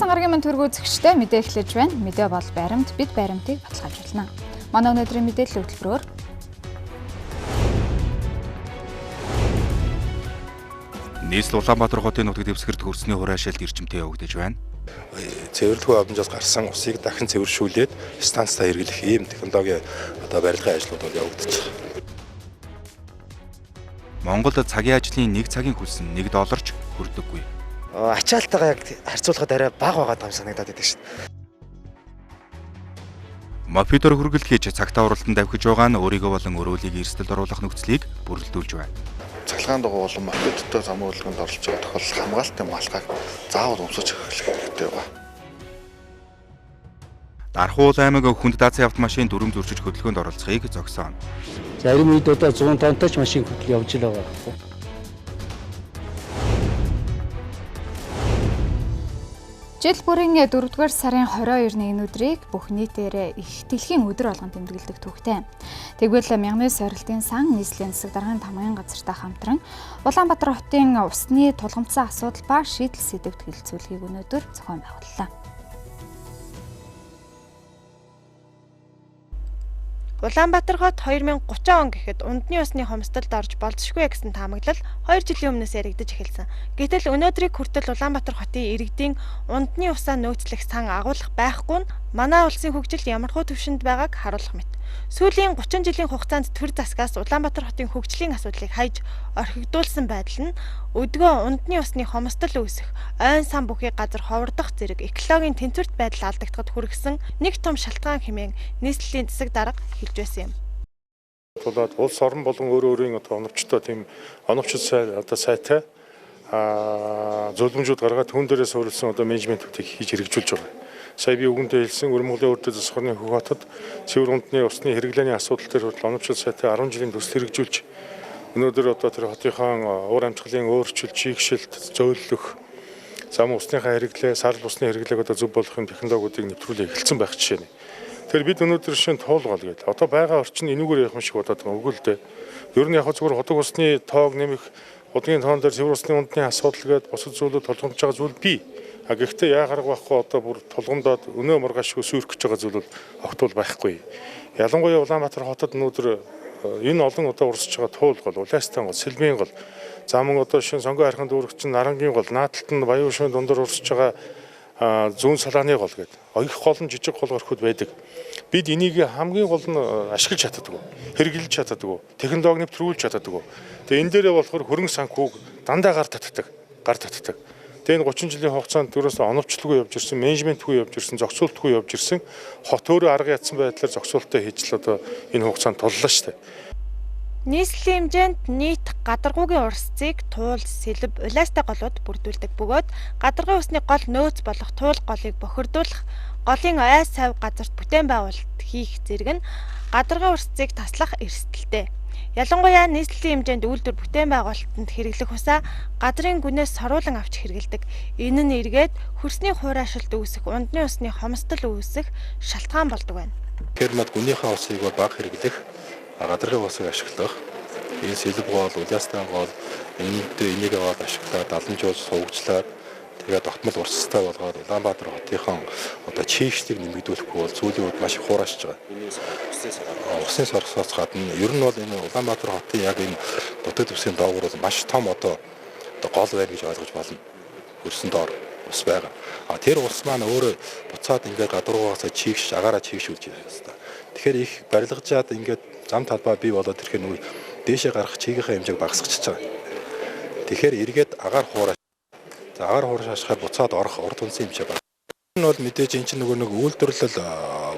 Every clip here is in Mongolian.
Улаан сангаргийн мэнд төргөө зэгчтэй мэдээ эхлэж байна. Мэдээ бол баримт, бид баримтыг баталгаажуулна. Манай өнөөдрийн мэдээлэл хөтөлбөрөөр нийслэл Улаанбаатар хотын нутаг дэвсгэрт хөрсний хураашаалт эрчимтэй явагдаж байна. Цэвэрлэхүй боломжоос гарсан усыг дахин цэвэршүүлээд станцтай хэрэглэх ийм технологи барилгын ажлууд бол явагдаж байна. Монголд цагийн ажлын 1 цагийн хөлс нь $1 ч хүрдэггүй. Ачаалтайгаа яг харьцуулахад арай бага байгаа юм санагдаад байдаг шин. Мопедор хүргэлт хийж цагтаа уралдан давхиж байгаа нь өөрийгөө болон өрөөлийг эрсдэлд оруулах нөхцөлийг бүрэлдүүлж байна. Цахилгаан дугуй болон мопедтой зам үйлгэнд оролцож байгаа тохиолдолд хамгаалтын малгайг заавал өмсөж эхлэх хэрэгтэй байна. Дархуул аймаг хүнд даацын автомашин дүрм зурчиж хөдөлгөөнд оролцохыг зогсооно. Зарим үед одоо 100 тонтой ч машин хөдөл явж байгаа байхгүй. жил бүрийн 4-р сарын 22-ны энэ өдрийг бүх нийтээр их дэлхийн өдөр болгон тэмдэглэдэг түүхтэй. Тэгвэл мянган сорилтын сан нийслэлийн засаг даргын тамгын газартай хамтран Улаанбаатар хотын усны тулгамдсан асуудал ба шийдэл сэдвт хэлэлцүүлгийг өнөөдөр зохион байгууллаа. Улаанбаатар хот 2030 он гэхэд унтны усны хомсдолд орж болзошгүй гэсэн таамаглал 2 жилийн өмнөөс яригдж эхэлсэн. Гэтэл өнөөдрийг хүртэл Улаанбаатар хотын иргэдийн унтны усаа нөөцлөх сан агуулах байхгүй нь манай улсын хөгжилд ямархуу түвшинд байгааг харуулах мэт. Сүүлийн 30 жилийн хугацаанд төр засгаас Улаанбаатар хотын хөгжлийн асуудлыг хайж орхигдуулсан байдал нь өдгөө унтны усны хомсдол үүсэх, ойн сан бүхий газар ховордох зэрэг экологийн тэнцвэрт байдал алдагдахад хүргэсэн нэг том шалтгаан хэмээн нийслэлийн засаг дарга хэлж байсан юм. Тулаад улс орн болон өөрийн оновчтой тийм оновчтой сайтай зөвлөмжүүд гаргаад түүн дээрээ суурилсан менежментүүдийг хийж хэрэгжүүлж байгаа. Сая би үгэнтэй хэлсэн Өрмөглөө урд засгийн хөв хотод цэвэр унтны усны хэрэглээний асуудал дээр оновчтой сайтай 10 жилийн төсөл хэрэгжүүлж өнөөдөр тэр хотынхаа уур амьсгалын өөрчлөлт, чийгшилт, зөөлөх, зам усныхаа хэрэглээ, сарл усны хэрэглээг зөв болгохын технологиудыг нэвтрүүлээ эхэлсэн байх жишээ нь. Тэгэхээр бид өнөөдөр шинэ туулгал гэдэг. Одоо байгаа орчин энүүгээр явах шиг бодоод байгаа үгүй л дээ. Ер нь яг зөвхөн ходог усны тоог нэмэх, хотгийн тоон дээр цэвэр усны унтны асуудал гээд бусад зүйлүүд толгомж байгаа зүйл бий. Гэхдээ яагаад байхгүй бүр тулгамдаад өнөө маргаашгүй сүйрэх гэж байгаа зүйл бол огтуул байхгүй. Ялангуяа Улаанбаатар хотод өнөөдөр энэ олон урсж байгаа туулгал, улаастан гол, сэлбийн гол, зам шинэ сонгоо харихын дүүрэгчин нарангийн гол, нааталт нь баян шөнө дундор урсж байгаа зүүн салааны гол гэдэг. Их гол нь жижиг гол горход байдаг. Бид энийг хамгийн гол нь ашиглаж чаддаг, хэрэгжилж чаддаг, технологи нэвтрүүлж чаддаг. Тэгээ энэ дээрээ болохоор хөрөнгө санхүүг дандаа гар татдаг. Тэгээ энэ 30 жилийн хугацаанд түрээс оновчлгүй явж ирсэн, менежментгүй явж ирсэн, зохицуултгүй явж ирсэн хот өөрөө арга ядсан байдлаар зохицуултаа хийж л энэ хугацаанд туллаа шүү дээ. Нийслэлийн хэмжээнд нийт гадаргуугийн урсцыг туул, сэлб, улаастай голууд бүрдүүлдэг бөгөөд гадаргын усны гол нөөц болох туул голыг бохирдуулах, голын ой сав газарт бүтээн байгуулалт хийх зэрэг нь гадаргын урсцыг таслах эрсдэлтэй. Ялангуяа нийслэлийн хэмжээнд үйлдвэр бүтээн байгуулалтанд хэрэглэх усаа газрын гүнээс соруулан авч хэрэглэдэг. Энэ нь эргээд хөрсний хураашилт үүсэх, унтны усны хомсдол үүсэх шалтгаан болдог байна. Тэгэхээр мод гүнийхээ усыг бага хэрэглэх, гадаргын усыг ашиглах, энэ сэлб гол, улаастай гол, энийг ашиглаад даламжуулж сувгчлаад тэгээд тогтмол урсастай болгоод Улаанбаатар хотынхон чийгшлийг нэмэгдүүлэхгүй бол зүйлүүд маш их хураашж байгаа. Усны сорсоос гадна ер нь бол энэ Улаанбаатар хотын яг энэ нутаг дэвсгэрийн доогуур бол маш том гол байна гэж ойлгож болно. Хөрсөн доор ус байгаа. Тэр ус маань өөрөө буцаад ингээд гадаргуугаас чийгш агаараа чийгшүүлж байгаа хэвээр. Тэгэхээр их барилгажаад ингээд зам талбай бий болоод тэрхээр нөгөө дээшээ гарах чийгийнхаа хэмжээг багасгачихж байгаа. Тэгэхээр эргээд агаар хуурашаашахаар буцаад орох урд үнсэн юм шиг байна. Энэ бол мэдээж энэ чинь нэг үйлдвэрлэл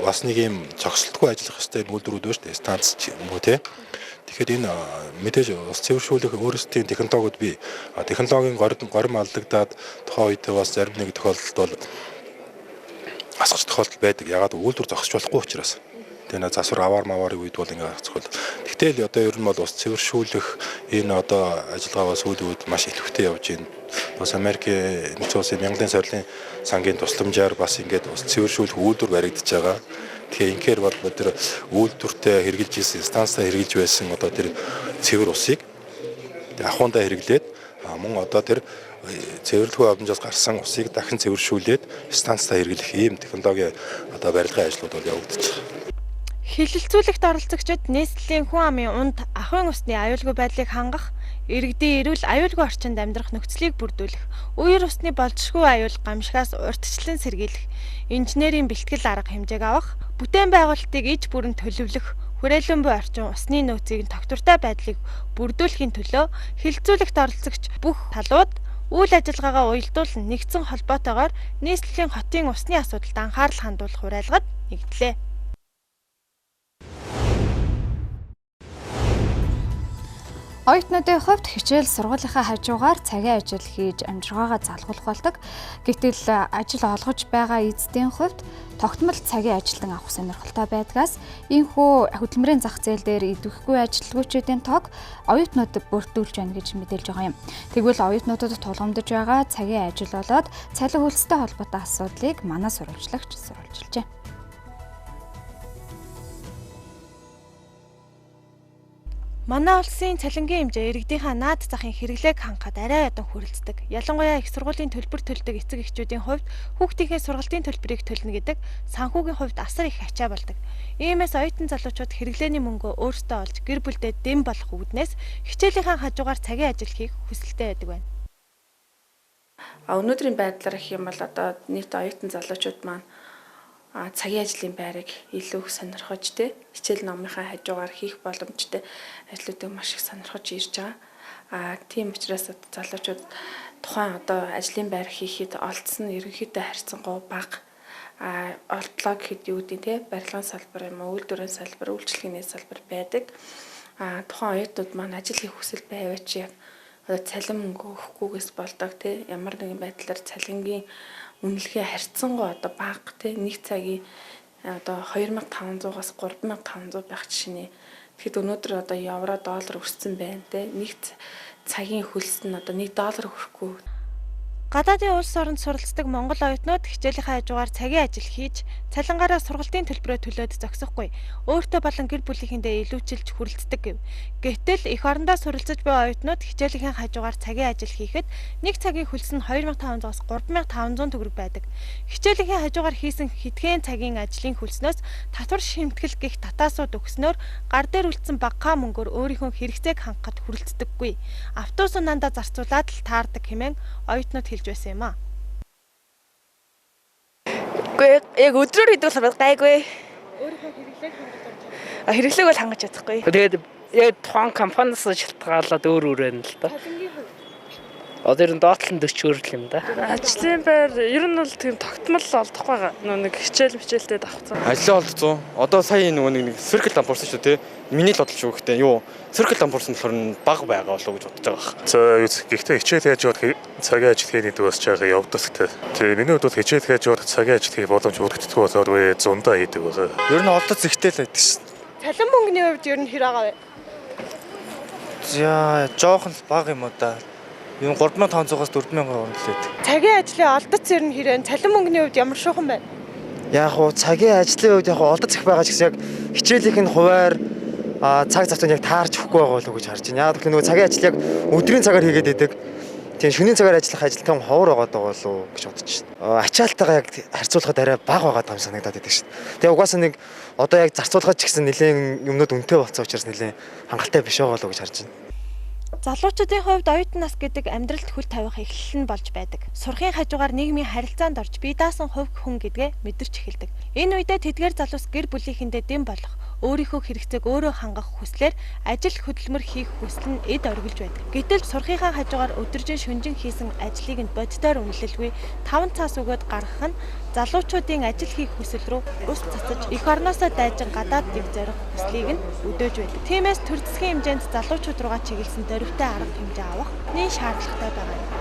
бас нэг юм зогсолтгүй ажиллах хэвээр үйлдвэрүүд байна шүү дээ. Станц юм уу те. Тэгэхээр энэ мэдээж ус цэвэршүүлэх өөрсдийн технологиуд бий. Технологийн горим алдагдаад тухайн үед бас зарим нэг тохиолдолд бол асгах тохиолдол байдаг. Ягаад үйлдвэр зогсож болохгүй учраас. Тэгээ засвар аваар үед бол ингэ зохиол. Тэгтэл ер нь бол ус цэвэршүүлэх энэ ажиллагаа сүүлийн үед маш идэвхтэй явж байна. Бас Америкийн нэгдсэн улсын мянган сорилын сангийн тусламжаар бас ингээд ус цэвэршүүлэх үйлдвэр баригдаж байгаа. Тэгэхээр инхээр бол тэр үйлдвэртэй хэрэгжилж ирсэн, станцтай хэрэгжилж байсан тэр цэвэр усыг ахуйндаа хэрэглээд Мөн одоо тэр цэвэрлэхүй авамжаас гарсан усыг дахин цэвэршүүлээд станцтай хэрэглэх ийм технологи одоо барилгын ажлууд бол явагдаж байгаа. Хилэлцүүлэгт оролцогчид нийслэлийн хүн амын унд ахуйн усны аюулгүй байдлыг хангах, иргэдийн эрүүл аюулгүй орчинд амьдрах нөхцөлийг бүрдүүлэх, үер усны болзошгүй аюул гамшигаас урьдчилан сэргийлэх, инженерийн бэлтгэл арга хэмжээг авах, бүтээн байгуулалтыг иж бүрэн төлөвлөх, хүрээлэн буй орчин усны нөөцийг тогтвортой байдлыг бүрдүүлэхийн төлөө хилэлцүүлэгт оролцогч бүх талууд үйл ажиллагаагаа уялдуулан нэгдсэн холбоотойгоор нийслэлийн хотын усны асуудалд анхаарал хандуулах хураалгад нэгдлээ. Оюутнуудын хувьд хичээл сургуулийнхаа хажуугаар цагийн ажил хийж амжиргаагаа залгуулах болдог. Гэтэл ажил олгож байгаа эзэдийн хувьд тогтмол цагийн ажилтан авах сонирхолтой байдгаас ийхүү хөдөлмөрийн зах зээл дээр идэвхгүй ажилтгуучдын тоог оюутнууд бүрдүүлж байна гэж мэдээлж байгаа юм. Тэгвэл оюутнуудад тулгамдж байгаа цагийн ажил болоод цалин хөлстэй холбоотой асуудлыг манай сурвалжлагч сурвалжилжээ. Манай улсын цалингийн хэмжээ иргэдийнхаа наад захын хэрэглээг хангахад арай ядан хүрэлцдэг. Ялангуяа их сургуулийн төлбөр төлдөг эцэг эхчүүдийн хувьд хүүхдийнхээ сургалтын төлбөрийг төлнө гэдэг санхүүгийн хувьд асар их ачаа болдог. Иймээс оюутан залуучууд хэрэглээний мөнгөө өөрсдөө олж гэр бүлдээ дэм болох үүднээс хичээлийнхаа хажуугаар цагийн ажил хийх хүсэлтэй байдаг байна. Өнөөдрийн байдлаар гэх юм бол одоо нийт оюутан залуучууд маань цагийн ажлын байрыг илүү их сонирхож хичээл номынхаа хажуугаар хийх боломжтой ажлуудыг маш их сонирхож ирж байгаа. Тийм учраас залуучууд тухайн одоо ажлын байр хийхэд олдсон ерөнхийдөө харьцангуй бага. Олдлоо гэхэд юу гэдэг барилгын салбар юм уу, үйлдвэрийн салбар, үйлчлэгээний салбар байдаг. Тухайн оюутнууд маань ажил хийх хүсэл байваач яг цалин мөнгө өгөхгүйгээс болдог ямар нэгэн байдлаар цалингийн үнэлгээ харьцангуй одоо бага нэг цагийн одоо 2500-аас 3500 байх жишээ. Тэгэхэд өнөөдөр одоо евро доллар өссөн байна нэг цагийн хөлс нь одоо $1 хүрэхгүй. Гадаадын улс оронд суралцдаг монгол оюутнууд хичээлийнхаа хажуугаар цагийн ажил хийж, цалингаараа сургалтын төлбөрөө төлөөд зогсохгүй. Өөртөө болон гэр бүлийнхэндээ илүүчилж хүрэлцдэг гэв. Гэтэл эх орондоо суралцж буй оюутнууд хичээлийнхаа хажуугаар цагийн ажил хийхэд нэг цагийн хөлс нь 2500-аас 3500 төгрөг байдаг. Хичээлийнхаа хажуугаар хийсэн хэдхэн цагийн ажлын хөлснөөс татвар шимтгэл гэх татаасууд өгснөөр гар дээр үлдсэн багахан мөнгөөр өөрийнхөө хэрэгцээг хангахад хүрэлцдэггүй. Автобус унаандаа зарцуулаад л таардаг хэмээн оюутнууд байсан юм аа. Гэхдээ яг өдрөөр хийдэг бол гайгүй. Өөрийнхөө хэрэглээг хангаж хэрэглээг бол хангаж чадахгүй. Тэгээд яг тухайн компаниас шалтгаалаад өөр байна л да. Одоо ер нь доотлон 40 өрөл юм да. Ажлын байр ер нь бол тийм тогтмол олдохгүй байгаа. Нэг хичээлтэй давхцсан. Ажлаа олдсон. Одоо сая нэг circle лампурсан шүү дээ. Миний л бодлоо шүү гэхдээ юу circle лампурсан болохоор бага байгаа болов уу гэж бодож байгаа. За гэхдээ хичээл яаж явах цагийн ажил хийх гэдэг бас жаахан явдас гэдэг. Тэгээ миний хувьд хичээл хийж явах цагийн ажил хийх боломж үүдэгдэхгүй болоод үе зундаа хийдэг байгаа. Ер нь олдоц ихтэй л байдаг шин. Цалин мөнгөний хувьд ер нь хэр байгаа вэ? За жоохон л бага юм уу да. Юм 3500-аас 4000 орно л байдаг. Цагийн ажлын олдоц ер нь хэрэг цалин мөнгөний хувьд ямар шуухан байна? Яг уу цагийн ажлын үед яг олдоц их байгаа ч гэсэн яг хичээлийнх нь хуваар цаг завтанд яг таарч өгөхгүй байгаа болов уу гэж харж байна. Яг тэгэхээр нөгөө цагийн ажил яг өдрийн цагаар хийгээд байдаг. Тийм шөнийн цагаар ажиллах ажилтан ховор байгаа болов уу гэж бодож байна. Ачаалтайгаа яг харьцуулахад арай бага байгаа юм санагдаад байдаг шин. Тэгээ угаасаа нэг одоо яг зарцуулахад ч гэсэн нэлээд юмнууд үнэтэй болсон учраас нэлээд хангалттай биш байгаа болов уу гэж харж байна. Залуучуудын хувьд оюутан нас гэдэг амьдралд хүл тавих эхлэл нь болж байдаг. Сурахын хажуугаар нийгмийн харилцаанд орж бие даасан хувь хүн гэдгээ мэдэрч эхэлдэг. Энэ үедээ тэдгээр залуус гэр бүлийнхэндээ дэм болох, өөрийнхөө хэрэгцээг өөрөө хангах хүслээр ажил хөдөлмөр хийх хүсэл нь эд оргилж байдаг. Гэтэл сурахынхаа хажуугаар өдөржин шөнөжин хийсэн ажлыг нь боддоор үнэлэлгүй 5 цаас өгөөд гаргах нь залуучуудын ажил хийх хүсэл рүү ус цацаж эх орноосоо дайжин гадаад дэв зорих хүслийг нь өдөөж байдаг. Тиймээс төр засгийн хэмжээнд залуучууд руугаа чиглэсэн дөрвтэй арга хэмжээ авах нэг шаардлагатай байгаа юм.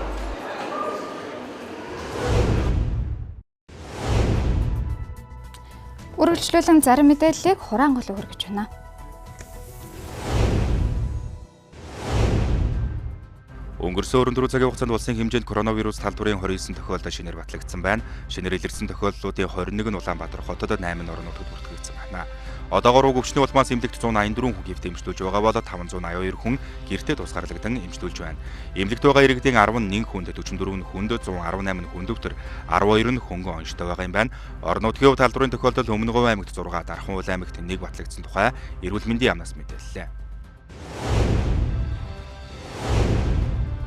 Үргэлжлүүлэн зарим мэдээллийг хураангуул өргөж байна. Өнгөрсөн 24 цагийн хугацаанд улсын хэмжээнд коронавирус талбарын 29 тохиолдол шинээр батлагдсан байна. Шинээр илэрсэн тохиолдлуудын 21 нь Улаанбаатар хотод 8 орнуудад бүртгэгдсэн байна. Одоогоор уг өвчний улмаас эмнэлэгт 184 хүн гэртээ эмчилж байгаа бол 582 хүн гэртээ тусгаарлагдсан эмчилж байна. Эмнэлэгт байгаа иргэдийн 11 хүнд 44 хүнд 118 хүн өвтөр 12 нь хөнгөн онцтой байгаа юм байна. Орон нутгийн хувь талбарын тохиолдол Өмнөговь аймагт 6, Дархан уул аймагт 1 батлагдсан тухай эрүүл мэндийн яамнаас мэдээллээ.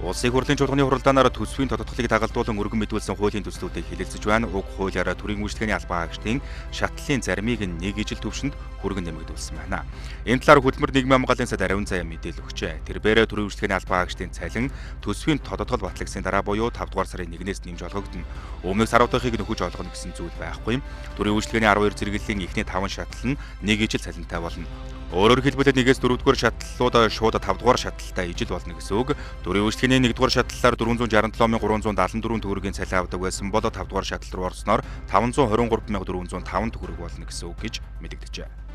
Улсын хурлын чуулганы хуралдаанаар төсвийн тодотголыг дагалдуулан өргөн мэдүүлсэн хуулийн төслүүдийг хэлэлцэж байна. Уг хуулиараа төрийн үйлчлэгээний албан хаагчдын шатлалын заримыг 1 ижил төвшөнд хүргэн нэмэгдүүлсэн байна. Энэ талаар хөдөлмөр нийгмийн хамгааллын сайд Ариун Заяа мэдээлэл өгчээ. Тэрбээрээ төрийн үйлчлэгээний албан хаагчдын цалин төсвийн тодотгол батлагдсны дараа буюу 5 дугаар сарын 1-ээс нэмж олгогдно. Өмнөх сар удаагыг нөхөж олгоно гэсэн зүйл байхгүй. Төрийн үйлчлэгээний 12 зэрэглэлийн эхний 5 шатлал нь 1 ижил цалинтай болно. Өөрөөр хэлбэл 1-ээс 4 дугаар шатлалууд шууд 5 дугаар шатлалтай ижил болно гэсэн үг. Төрийн үйлчлэгээний 1 дугаар шатлалаар 467,374 төгрөгийн цалин авдаг байсан бол 5 дугаар шатлал руу орсноор 523,405 төгрөг болно гэсэн үг гэж мэдэгдэжээ.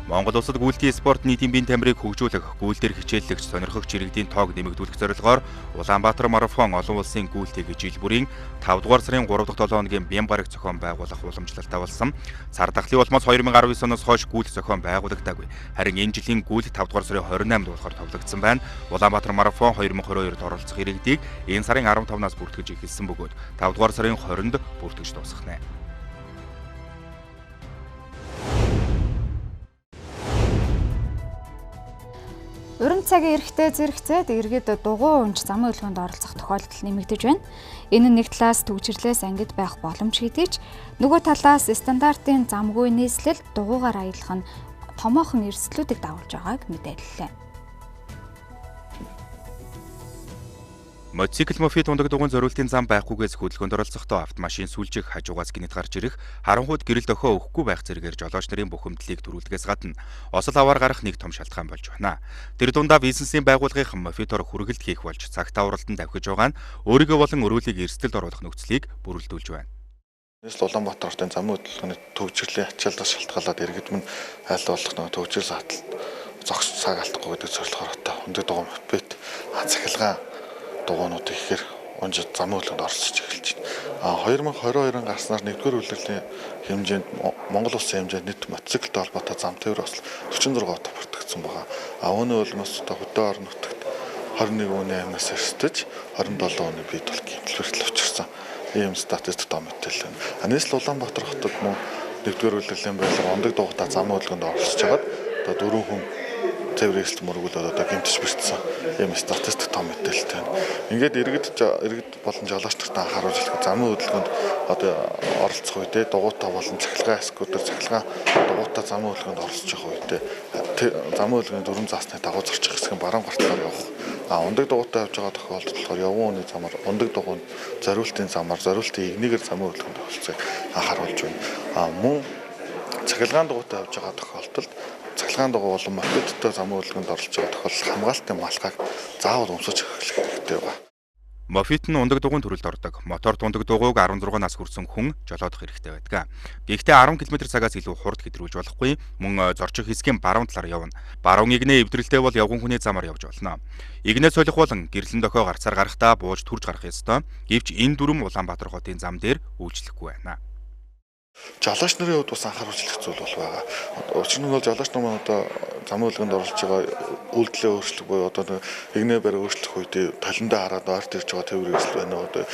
Монгол улсад гүйлтийн спорт нийтийн биеийн тамирыг хөгжүүлэх, гүйлтээр хичээллэгч сонирхогч иргэдийн тоог нэмэгдүүлэх зорилгоор Улаанбаатар марафон олон улсын гүйлтийг жил бүрийн 5 дугаар сарын 3 дахь 7 хоногийн бян бараг зохион байгуулах уламжлалтай болсон. Сар дахлын улмаас 2019 оноос хойш гүйлт зохион байгуулагдаагүй. Харин энэ жилийн гүйлт 5 дугаар сарын 28-нд болохоор товлогдсон байна. Улаанбаатар марафон 2022-д оролцох иргэдийг энэ сарын 15-наас бүртгэж эхэлсэн бөгөөд 5 дугаар сарын 20-нд бүртгэж дуусгах нэ. Уран цагийн эрэхтэй зэрэгцээд иргэд дугуй унж замын хөдөлгөөнд оролцох тохиолдол нэмэгдэж байна. Энэ нь нэг талаас төвчрлээс ангид байх боломж хэдий ч нөгөө талаас стандартын замгүй нийслэл дугуйгаар аялах нь томоохон эрсдлүүдийг дагуулж байгааг мэдээллээ. Мотоцикл мофид ундаг дугуйн зориултын зам байхгүйгээс хөдөлгөөнд оролцохдоо автомашин сүлжих хажуугаас гинэт гарч ирэх, харанхуйд гэрэл дохио өгөхгүй байх зэрэгээр жолооч нарын бухимдлыг төрүүлдгээс гадна осол аваар гарах нэг том шалтгаан болж байна. Тэр дундаа бизнесийн байгууллагын мофидор хүргэлт хийх болж цагтаа уралдан давхиж байгаа нь өөрийгөө болон өрөөлийг эрсдэлд оруулах нөхцөлийг бүрэлдүүлж байна. Нийслэл Улаанбаатар хотын замын хөдөлгөөний төвчрлийн ачааллаас шалтгаалаад иргэд минь айл болох нэг төвчрэл саталт зогсож цаг алдахгүй гэдэг зорилгоор одоо өндөр дугуй мофид цахилгаан дугуйнууд ихээр унж замын хөдөлгөөнд оролцож эхэлж байна. 2022 гарснаар 1-р үйлдвэрлэлийн хэмжээнд Монгол улсын хэмжээнд нийт мотоциклтэй холбоотой зам тээвэр осол 46 тоо бүртгэгдсэн байгаа. Үүний улмаас хөдөө орон нутагт 21 үний амнаас эрсдэж 27 үний бие тул гэмтэл учирсан. Ийм статистик том мэдээлэл байна. Нийслэл Улаанбаатар хотод мөн 1-р үйлдвэрлэлийн байдлаар ундаг дугуйтай замын хөдөлгөөнд оролцож байгаад одоо 4 хүн цэвэр эрсдэл мөргүүлээд одоо гэмтэж бэртсэн ийм статистик том мэдээлэлтэй байна. Ингээд иргэд болон жолооч нарт анхааруулж хэлэх замын хөдөлгөөнд одоо оролцох үедээ дугуйтай болон цахилгаан скутер цахилгаан дугуйтай замын хөдөлгөөнд оролцож байгаа үедээ замын хөдөлгөөний дүрм заасны дагуу зорчих хэсгийн баруун гартлаар явах. Ундаг дугуйтай явж байгаа тохиолдолд болохоор явган үний замаар ундаг дугуйнд зориултын замаар зориултын игнийгээр замын хөдөлгөөнд оролцохыг анхааруулж байна. Мөн цахилгаан дугуйтай явж байгаа тохиолдолд цахилгаан дугуй болон мофидтой замын хөдөлгөөнд оролцож байгаа тохиолдолд хамгаалтын малгайг заавал өмсөж эхлэх хэрэгтэй байна. Мофид нь ундаг дугуйн төрөлд ордог. Моторт ундаг дугуйг 16 нас хүрсэн хүн жолоодох хэрэгтэй байдаг. Гэхдээ 10 км/цагаас илүү хурд хэдрүүлж болохгүй. Мөн зорчих хэсгийн баруун талаар явна. Баруун игнээ эвдрэлтэй бол явган хүний замаар явж болно. Игнээ солих болон гэрлэн дохио гарцаар гарахдаа бууж түрж гарах ёстой. Гэвч энэ дүрм Улаанбаатар хотын зам дээр үйлчлэхгүй байна. Жолооч нарын хувьд бас анхааруулж хэлэх зүйл бол байгаа. Учир нь бол жолооч нар маань одоо замын хөдөлгөөнд оролцож байгаа үйлдэлээ өөрчлөх буюу одоо игнээ барь өөрчлөх үедээ талиндаа хараад ойрт ирж байгаа тээвэр эрсдэл байна уу одоо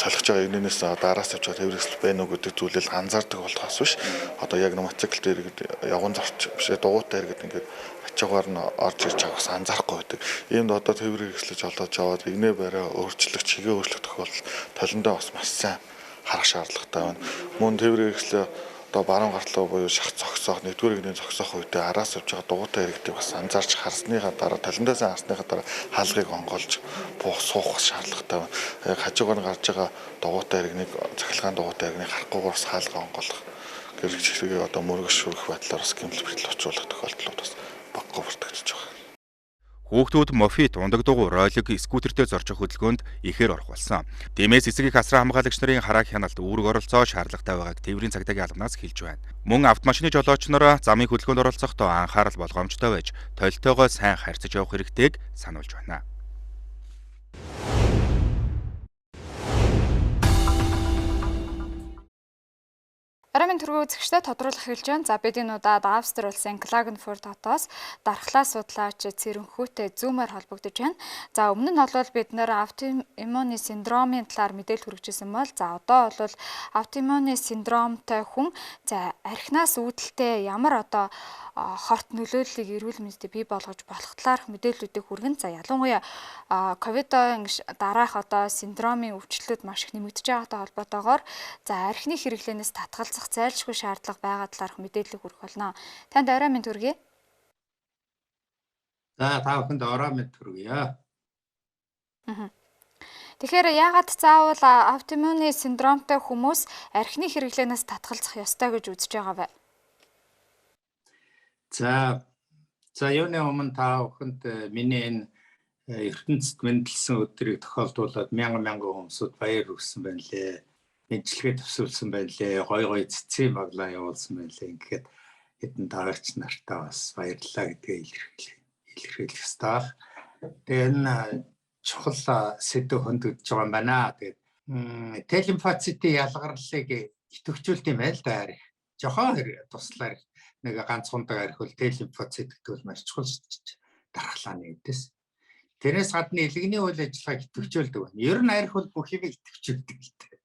солих байгаа игнээс дараас авч байгаа тээвэр эрсдэл байна уу гэдэг зүйлийг анзаардаг болохоос биш. Одоо яг мотоцикл дээр явган зорч биш дугуйтай иргэд ингээд ачаагаар нь орж ирж байгаас анзаарахгүй байдаг. Иймд одоо тээвэр эрсдлэж жолоож аваад игнээ бариа өөрчлөх чигээ өөрчлөх тохиолдол талиндаа бас маш сайн харах шаардлагатай байна. Мөн тээвэр эрсдлээ одоо баруун гартлаа буюу шах зогсоох 1-р игнээ зогсоох үедээ араас явж байгаа дугуйтай иргэдийг бас анзаарч харсныхаа дараа талиндаас харсныхаа дараа хаалгыг онгоолж суух шаардлагатай байна. Яг хажуугаар нь гарч байгаа дугуйтай иргэнийг цахилгаан дугуйтай иргэнийг харахгүйгээр бас хаалга онгоолох гэрэг чиглэгээ одоо мөргөж шүрэх байдлаар бас гэмтэл бэртэл учруулах тохиолдлууд бас баггүй бүртгэж байгаа. Хүүхдүүд мофит, ундаг дугуй, ролик, скутертэй зорчих хөдөлгөөнд ихээр орох болсон. Тиймээс эцэг эх асран хамгаалагч нарын харааг хяналт үүрэг оролцоо шаардлагатай байгааг тээврийн цагдаагийн албанаас хэлж байна. Мөн автомашины жолооч нараа замын хөдөлгөөнд оролцохдоо анхаарал болгоомжтой байж, толилтойгоо сайн харьцаж явах хэрэгтэйг сануулж байна. Арамын төргөө үзэгчтэй тодруулах хэлж байна. За бид энэ удаад Австри улсын Klagenfurt хотоос дархлаа судлаач Цэрэнхүүтэй зүүмээр холбогдож байна. За өмнө нь бол бид нэр аутоиммуны синдромын талаар мэдээлэл хүргэжсэн бол за одоо бол аутоиммуны синдромтой хүн за архинаас үүдэлтэй ямар одоо хорт нөлөөллийг эрүүл мэндэд бий болгож болох талаарх мэдээллүүдийг хүргэн. За ялангуяа ковидын дараах одоо синдромын өвчлөлүүд маш их нэмэгдэж байгаатай холбоотойгоор за архины хэрэглэнээс татгалзах зайлшгүй шаардлага байгаа талаарх мэдээлэл хүргэх болно. Танд орой минь төргий. За та бүхэнд орой минь төргийе. Тэгэхээр яагаад заавал аутоиммуны синдромтой хүмүүс архины хэрэглэнээс татгалзах ёстой гэж үзэж байгаа вэ? За юуны өмнө та бүхэнд миний энэ ертөнцид мэндэлсэн өдрийг тохиолдуулаад мянган хүмүүсд баяр хүргэсэн байна лээ. Мэдлэгээ төсөөлсөн байлээ, гой цэцгийн баглаа явуулсан байлээ. Ингээд хэдэн дагагч нартаа бас баярлалаа гэдгээ илэрхийлэх ёстой. Тэгээ энэ чухал сэдв хөндөгдөж байгаа юм байна. Тэгээд Т-лимфоцитийн ялгарлыг идэвхжүүлт юм байл да арих. Жохоо туслаар нэг ганцхан арих бол Т-лимфоцит гэдэг бол маш чухал дархлааны үдээс. Тэрнээс гадна илгэний үйл ажиллагааг идэвхжүүлдэг байна. Ер нь арих бол бүх юмыг идэвхжүүлдэг гэдэг.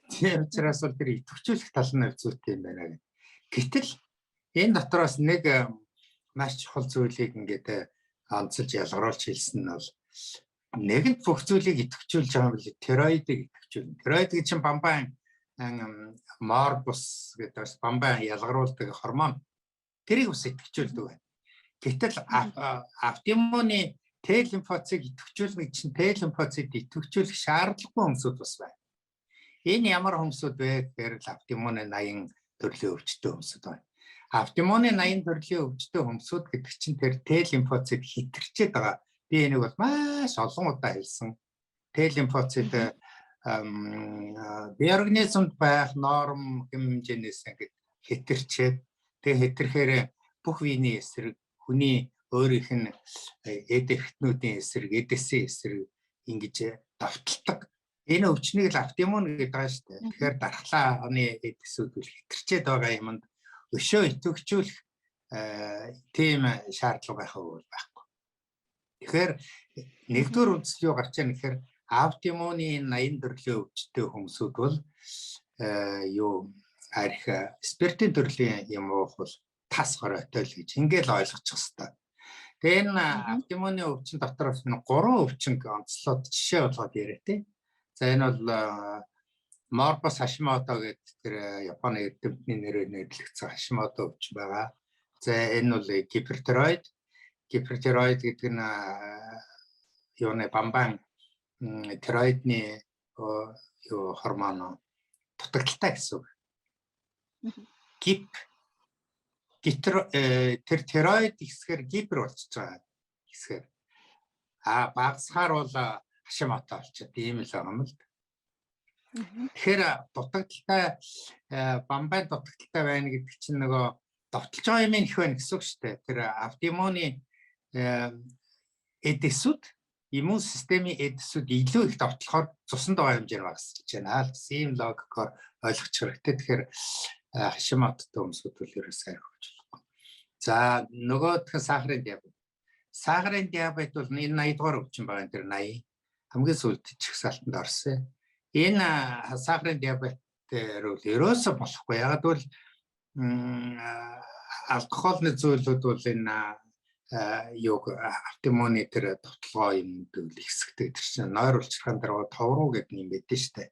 Тийм учраас бол тэр идэвхжүүлэх тал нь зүйтэй юм байна гэх. Гэтэл энэ дотроос нэг маш чухал зүйлийг ингээд онцолж ялгаруулж хэлсэн нь бол нэгэнт бүх зүйлийг идэвхжүүлж байгаа юм билээ. Тироидыг идэвхжүүлнэ. Тироид гэж чинь бамбайн морбус гэдэг бамбайн ялгаруулдаг гормон. Тэрийг ус идэвхжүүлдэг байна. Гэтэл аутоиммуны Т-лимфоцитыг идэвхжүүлнэ чинь Т-лимфоцит идэвхжүүлэх шаардлагагүй хүмүүсүүд бас байна. Энэ ямар хүмүүсүүд вэ гэхээр аутоиммуны 80 төрлийн өвчтөе хүмүүсүүд байна. Аутоиммуны 80 төрлийн өвчтөе хүмүүсүүд гэдэг чинь тэр Т-лимфоцит хитэрчээд байгаа. Би энийг бол маш олон удаа хэлсэн. Т-лимфоцит биоорганизмд байх норм хэмжээнээс ингээд хитэрчээд тэгээ хитерхээр бүх биений эсрэг, хүний өөрийнх нь эд эрхтнүүдийн эсрэг, эдэсийн эсрэг ингэж давталдаг. Энэ өвчнийг л аутоиммун гэдэг байгаа шүү дээ. Тэгэхээр дархлааны эдсүүд үл хитэрчээд байгаа юмд өшөө идэвхжүүлэх тийм шаардлага байх уу байхгүй. Тэгэхээр нэгдүгээр үндэслэл юу гарч байгаа нэхэр аутоиммуны 80 төрлийн өвчтөе хүмүүсүүд бол арх спиртийн төрлийн юм уух бол тас хоройтой л гэж ингээл ойлгочих хэвээр. Тэгээ энэ аутоиммуны өвчин дотроос 3 өвчин онцлоод жишээ болгоод яриа тий. За энэ бол Morbus Hashimoto гэдэг тэр Японы эрдэмтний нэрээр нэрлэгдсэн Hashimoto өвчин байгаа. За энэ бол гипертироид. Гипертироид гэдэг нь юуны бамбан тироидны гормон дутагдaltaй гэсэн үг. Тэр тироид ихсгээр гипер болчихж байгаа ихсгээр. Багасгаар бол Hashimoto болчиход ийм л байгаа юм л. Тэгэхээр дутагдaltaй бамбайн дутагдaltaй байна гэдэг чинь нөгөө довтолж байгаа юм их байна гэсэн үг шүү дээ. Тэр аутоиммуны эдэсүүд иммун системийн эдэсүүд илүү их довтлохоор цуснд байгаа хэмжээр багасч байна. Ийм логикоор ойлгох хэрэгтэй. Тэгэхээр Hashimoto-тэй хүмүүсүүд бол ерөөсөө архивч болохгүй. За нөгөөх нь сахарын диабет. Сахарын диабет бол энэ 80 дугаар өвчин байгаа. Тэр 80 хамгийн сүүлд чигсалтанд орсон. Энэ сахарын диабетээр бол ерөөсөө болохгүй. Яг бол алкогольны зүйлүүд бол энэ аутоиммуны тэр довтлогоо юм дэл ихсгдэг. Тэр чинь нойр улчирхаан дараа товруу гэдэг юм байдэн штэ.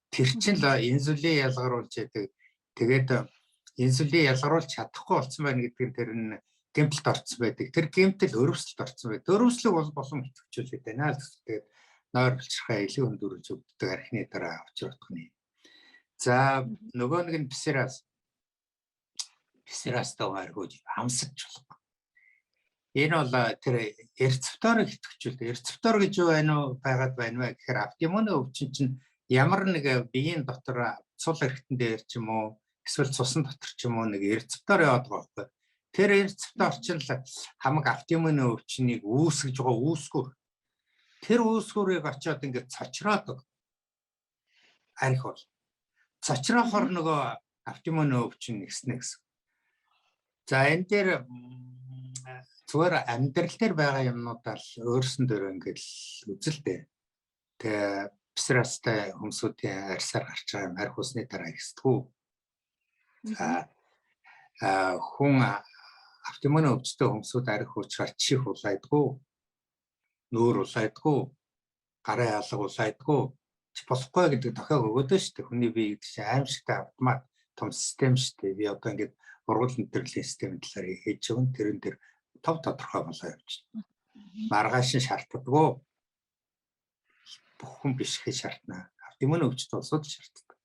Тэр чинь л инсулин ялгаруулж яадаг. Тэгээд инсулин ялгаруулж чадахгүй болсон байна гэдэг нь тэр нь гэмтэлд орсон байдаг. Тэр гэмтэл өрөвсөлд орсон байдаг. Өрөвслөг бол болон идэвхжүүлээд байна л. Тэгээд нойр улчирхаа илүү өндөрөж өгдөг архины дараа авчирдах нь. За нөгөө нэг нь псориаз. Псориазтай гаргууж амсаж болохгүй. Энэ бол тэр рецепторыг идэвхжүүлдэг. Рецептор гэж юу байгаад байна вэ гэхээр автоиммуны өвчин чинь ямар нэг биеийн дотор цул эргэтэн дээр ч юм уу эсвэл цусан дотор ч юм уу нэг рецептор яваад байгаа байхгүй. Тэр рецептор чинь хамаг автоиммуны өвчнийг үүсгэж байгаа үүсгүүр. Тэр үүсгүүрийг очиод ингээд цочроодог. Арх бол цочроохоор нөгөө автоиммуны өвчин нэгснэ гэсэн. За энэ дээр зүгээр амьдрал дээр байгаа юмнуудаа л өөрсөндөө ингээд үзэлтэй. Тэгээ пстрастай хүмүүсийн арьсаар гарч байгаа юм арх усны дараа ихсдэггүй. Хүн автоиммуны өвчтөй хүмүүсүүд арх уучраад чих улайдгүй, нүүр улайдгүй, гарын алга улайдгүй, болохгүй гэдэг тохиог өгөөд шүү дээ. Хүний бие гэдэг чинь аимшигтай автомат том систем шүү дээ. Би одоо ингээд ургал мэдрэлийн системийн талаар хийж өгөн тэрэн дээр тов тодорхой болоо явчихна. Маргааш нь шаарддаггүй. Бүх хүн биш гэж шаардна. Автоиммуны өвчтөй улсууд шаарддаг.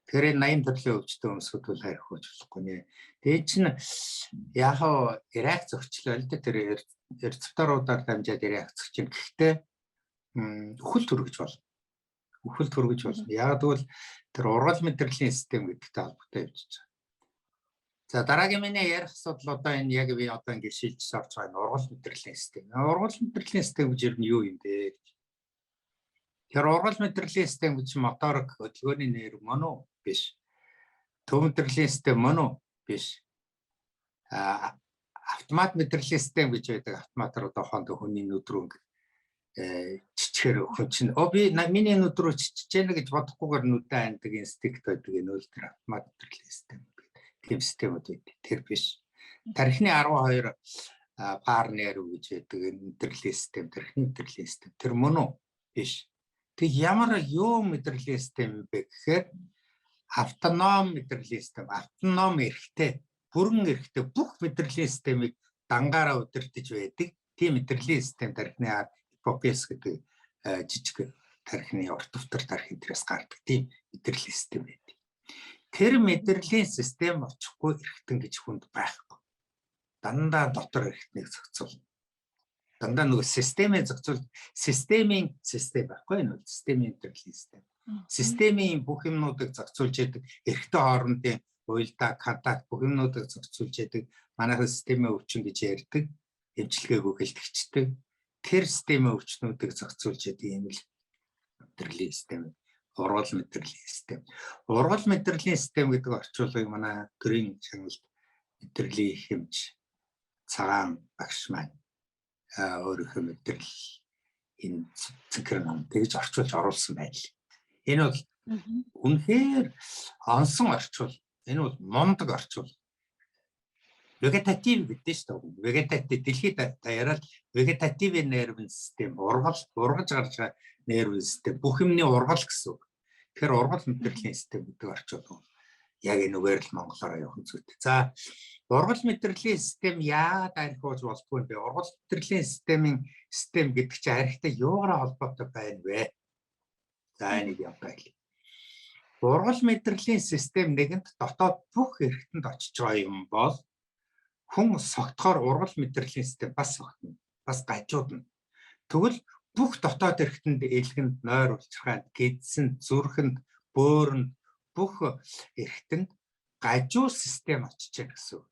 Тэгэхээр 80 төрлийн өвчтөй хүмүүсүүд бол арх ууж болохгүй нэ. Тэгээд чинь яг реакц зохичлоо л дээ тэр рецепторуудаар дамжаад реакц зохиж чинь гэхдээ үхэл төрөж болно. Үхэл төрөж болно. Яг тэгвэл тэр ургал мэдрэлийн систем гэдэгтэй холбоотой явж байгаа. За дараагийн миний ярих асуудал одоо энэ яг би одоо ингэ шилжиж орж байгаа ургал мэдрэлийн систем. Ургал мэдрэлийн систем гэж юу юм бэ? Тэр ургал мэдрэлийн систем гэж моторик хөдөлгөөний нэр мөн үү? Биш. Төв мэдрэлийн систем мөн үү? Биш. Автомат мэдрэлийн систем гэж байдаг. Автоматар одоо хонд хүний нүд рүү чичгээр хүн чинь би миний нүд рүү чичэж гэж бодохгүйгээр нүдэ андаг инстинкт байдаг энэ үл тэр автомат мэдрэлийн систем. Тийм системүүд байдаг. Тэр биш. Тархины 12 парнер гэж байдаг мэдрэлийн систем, тархины мэдрэлийн систем. Тэр мөн үү? Биш. Тэг ямар юу мэдрэлийн систем бэ гэхээр автоном мэдрэлийн систем, автоном эрхтэй, бүрэн эрхтэй бүх мэдрэлийн системийг дангаараа удирдах байдаг. Тийм мэдрэлийн систем тархины гипофиз гэдэг жижиг тархины урт өвтөр тархин дээрээс гардаг тийм мэдрэлийн систем байдаг. Тэр мэдрэлийн систем очихгүй эрхтэн гэж хүнд байхгүй. Дандаа дотор эрхтнийг зохицуул. Дандаа нөгөө системээ зохицуул, системийн систем байхгүй энэ бол системийн мэдрэлийн систем. Системийн бүх юмнуудыг зохицуулж яадаг, эрхтэй хоорондын уялдаа, контакт бүх юмнуудыг зохицуулж яадаг. Манайхан системийн өвчин гэж ярьдаг, эмчилгээг өгөлтөгчдөг. Тэр системийн өвчнүүдийг зохицуулж яадаг юм л мэдрэлийн систем. Ургал мэдрэлийн систем. Ургал мэдрэлийн систем гэдэг орчуулгыг манай төрийн чаналд мэдрэлийн хэмж цагаан багш маань өөрийнхөө мэдрэл энэ цэнхэр ном тэгж орчуулж оруулсан байл. Энэ бол үнэхээр онсон орчуул. Энэ бол мундаг орчуул. Вегетатив гэдэг шүү дээ. Вегетатив дэлхийд даяараа вегетативын нервын систем, ургаж гарч байгаа нервын систем, бүх юмны ургал гэсэн. Тэгэхээр ургал мэдрэлийн систем гэдэг орчуул. Яг энэ үгээр л монголоор явах зүйтэй. За ургал мэдрэлийн систем яагаад арх ууж болдгүй юм бэ? Ургал мэдрэлийн систем гэдэг чинь архтай юугаараа холбоотой байна вэ? За энийг явуулъя. Ургал мэдрэлийн систем нэгэнт дотоод бүх эрхтэнд очиж байгаа юм бол хүн согтохоор ургал мэдрэлийн систем бас согтно. Бас гажуудна. Тэгвэл бүх дотоод эрхтэнд элгэнд, нойр улчирхайд, гэдсэнд, зүрхэнд, бөөрөнд бүх эрхтэнд гажуу систем очиж байгаа гэсэн.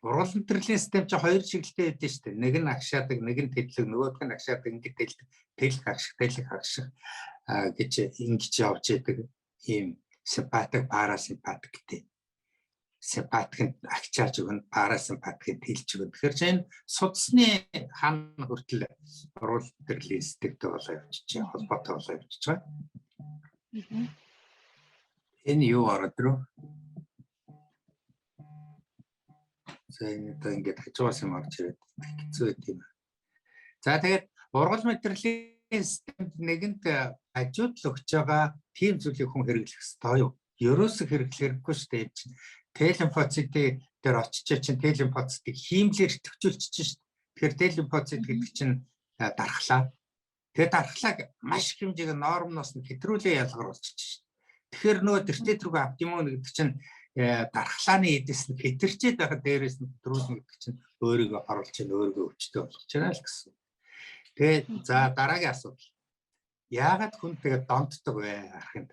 Ургал мэдрэлийн систем чинь хоёр чиглэлтэй байдаг шүү дээ. Нэг нь агшаадаг, нэг нь тэлэг, нөгөөх нь агшаадаг, ингэж тэлэг агших, тэлэг агших гэж ингэж явж байдаг ийм симпатик, парасимпатик гэдэг. Симпатик нь агчааж өгнө, парасимпатик нь тэлж өгнө. Тэгэхээр чинь судасны хан хүртэл ургал мэдрэлийн системтэй болоо явчих чинь холбоотой болоо явчих байгаа. Энэ юу ороод руу? За энэ одоо ингээд хажуугаас юм орж ирээд хэцүү байт юм. За тэгээд ургал мэдрэлийн системд нэгэнт хажууд л өгч байгаа тийм зүйлийг хүн хэрэглэх ёстой юу? Ерөөсөө хэрэглэхгүй шүү дээ. Т-лимфоцитын дээр очиж чинь Т-лимфоцитыг хиймлэр төвчүүлчих чинь шүү дээ. Тэгэхээр Т-лимфоцит гэдэг чинь дархлаа. Тэгээд дархлааг маш их хэмжээгээр нормноос нь хэтрүүлээ ялгаруулчих чинь. Тэгэхээр нөгөө тэртээ тэргүй автоиммун гэдэг чинь дархлааны эдэс нь хэтэрчээд байхад дээрээс нь өдрүүлнэ гэдэг чинь өөрийгөө оруулж чинь өөрийгөө өвчтөй болгож байна л гэсэн. Тэгээд за дараагийн асуудал. Яагаад хүн тэгээд донтдог вэ архинд?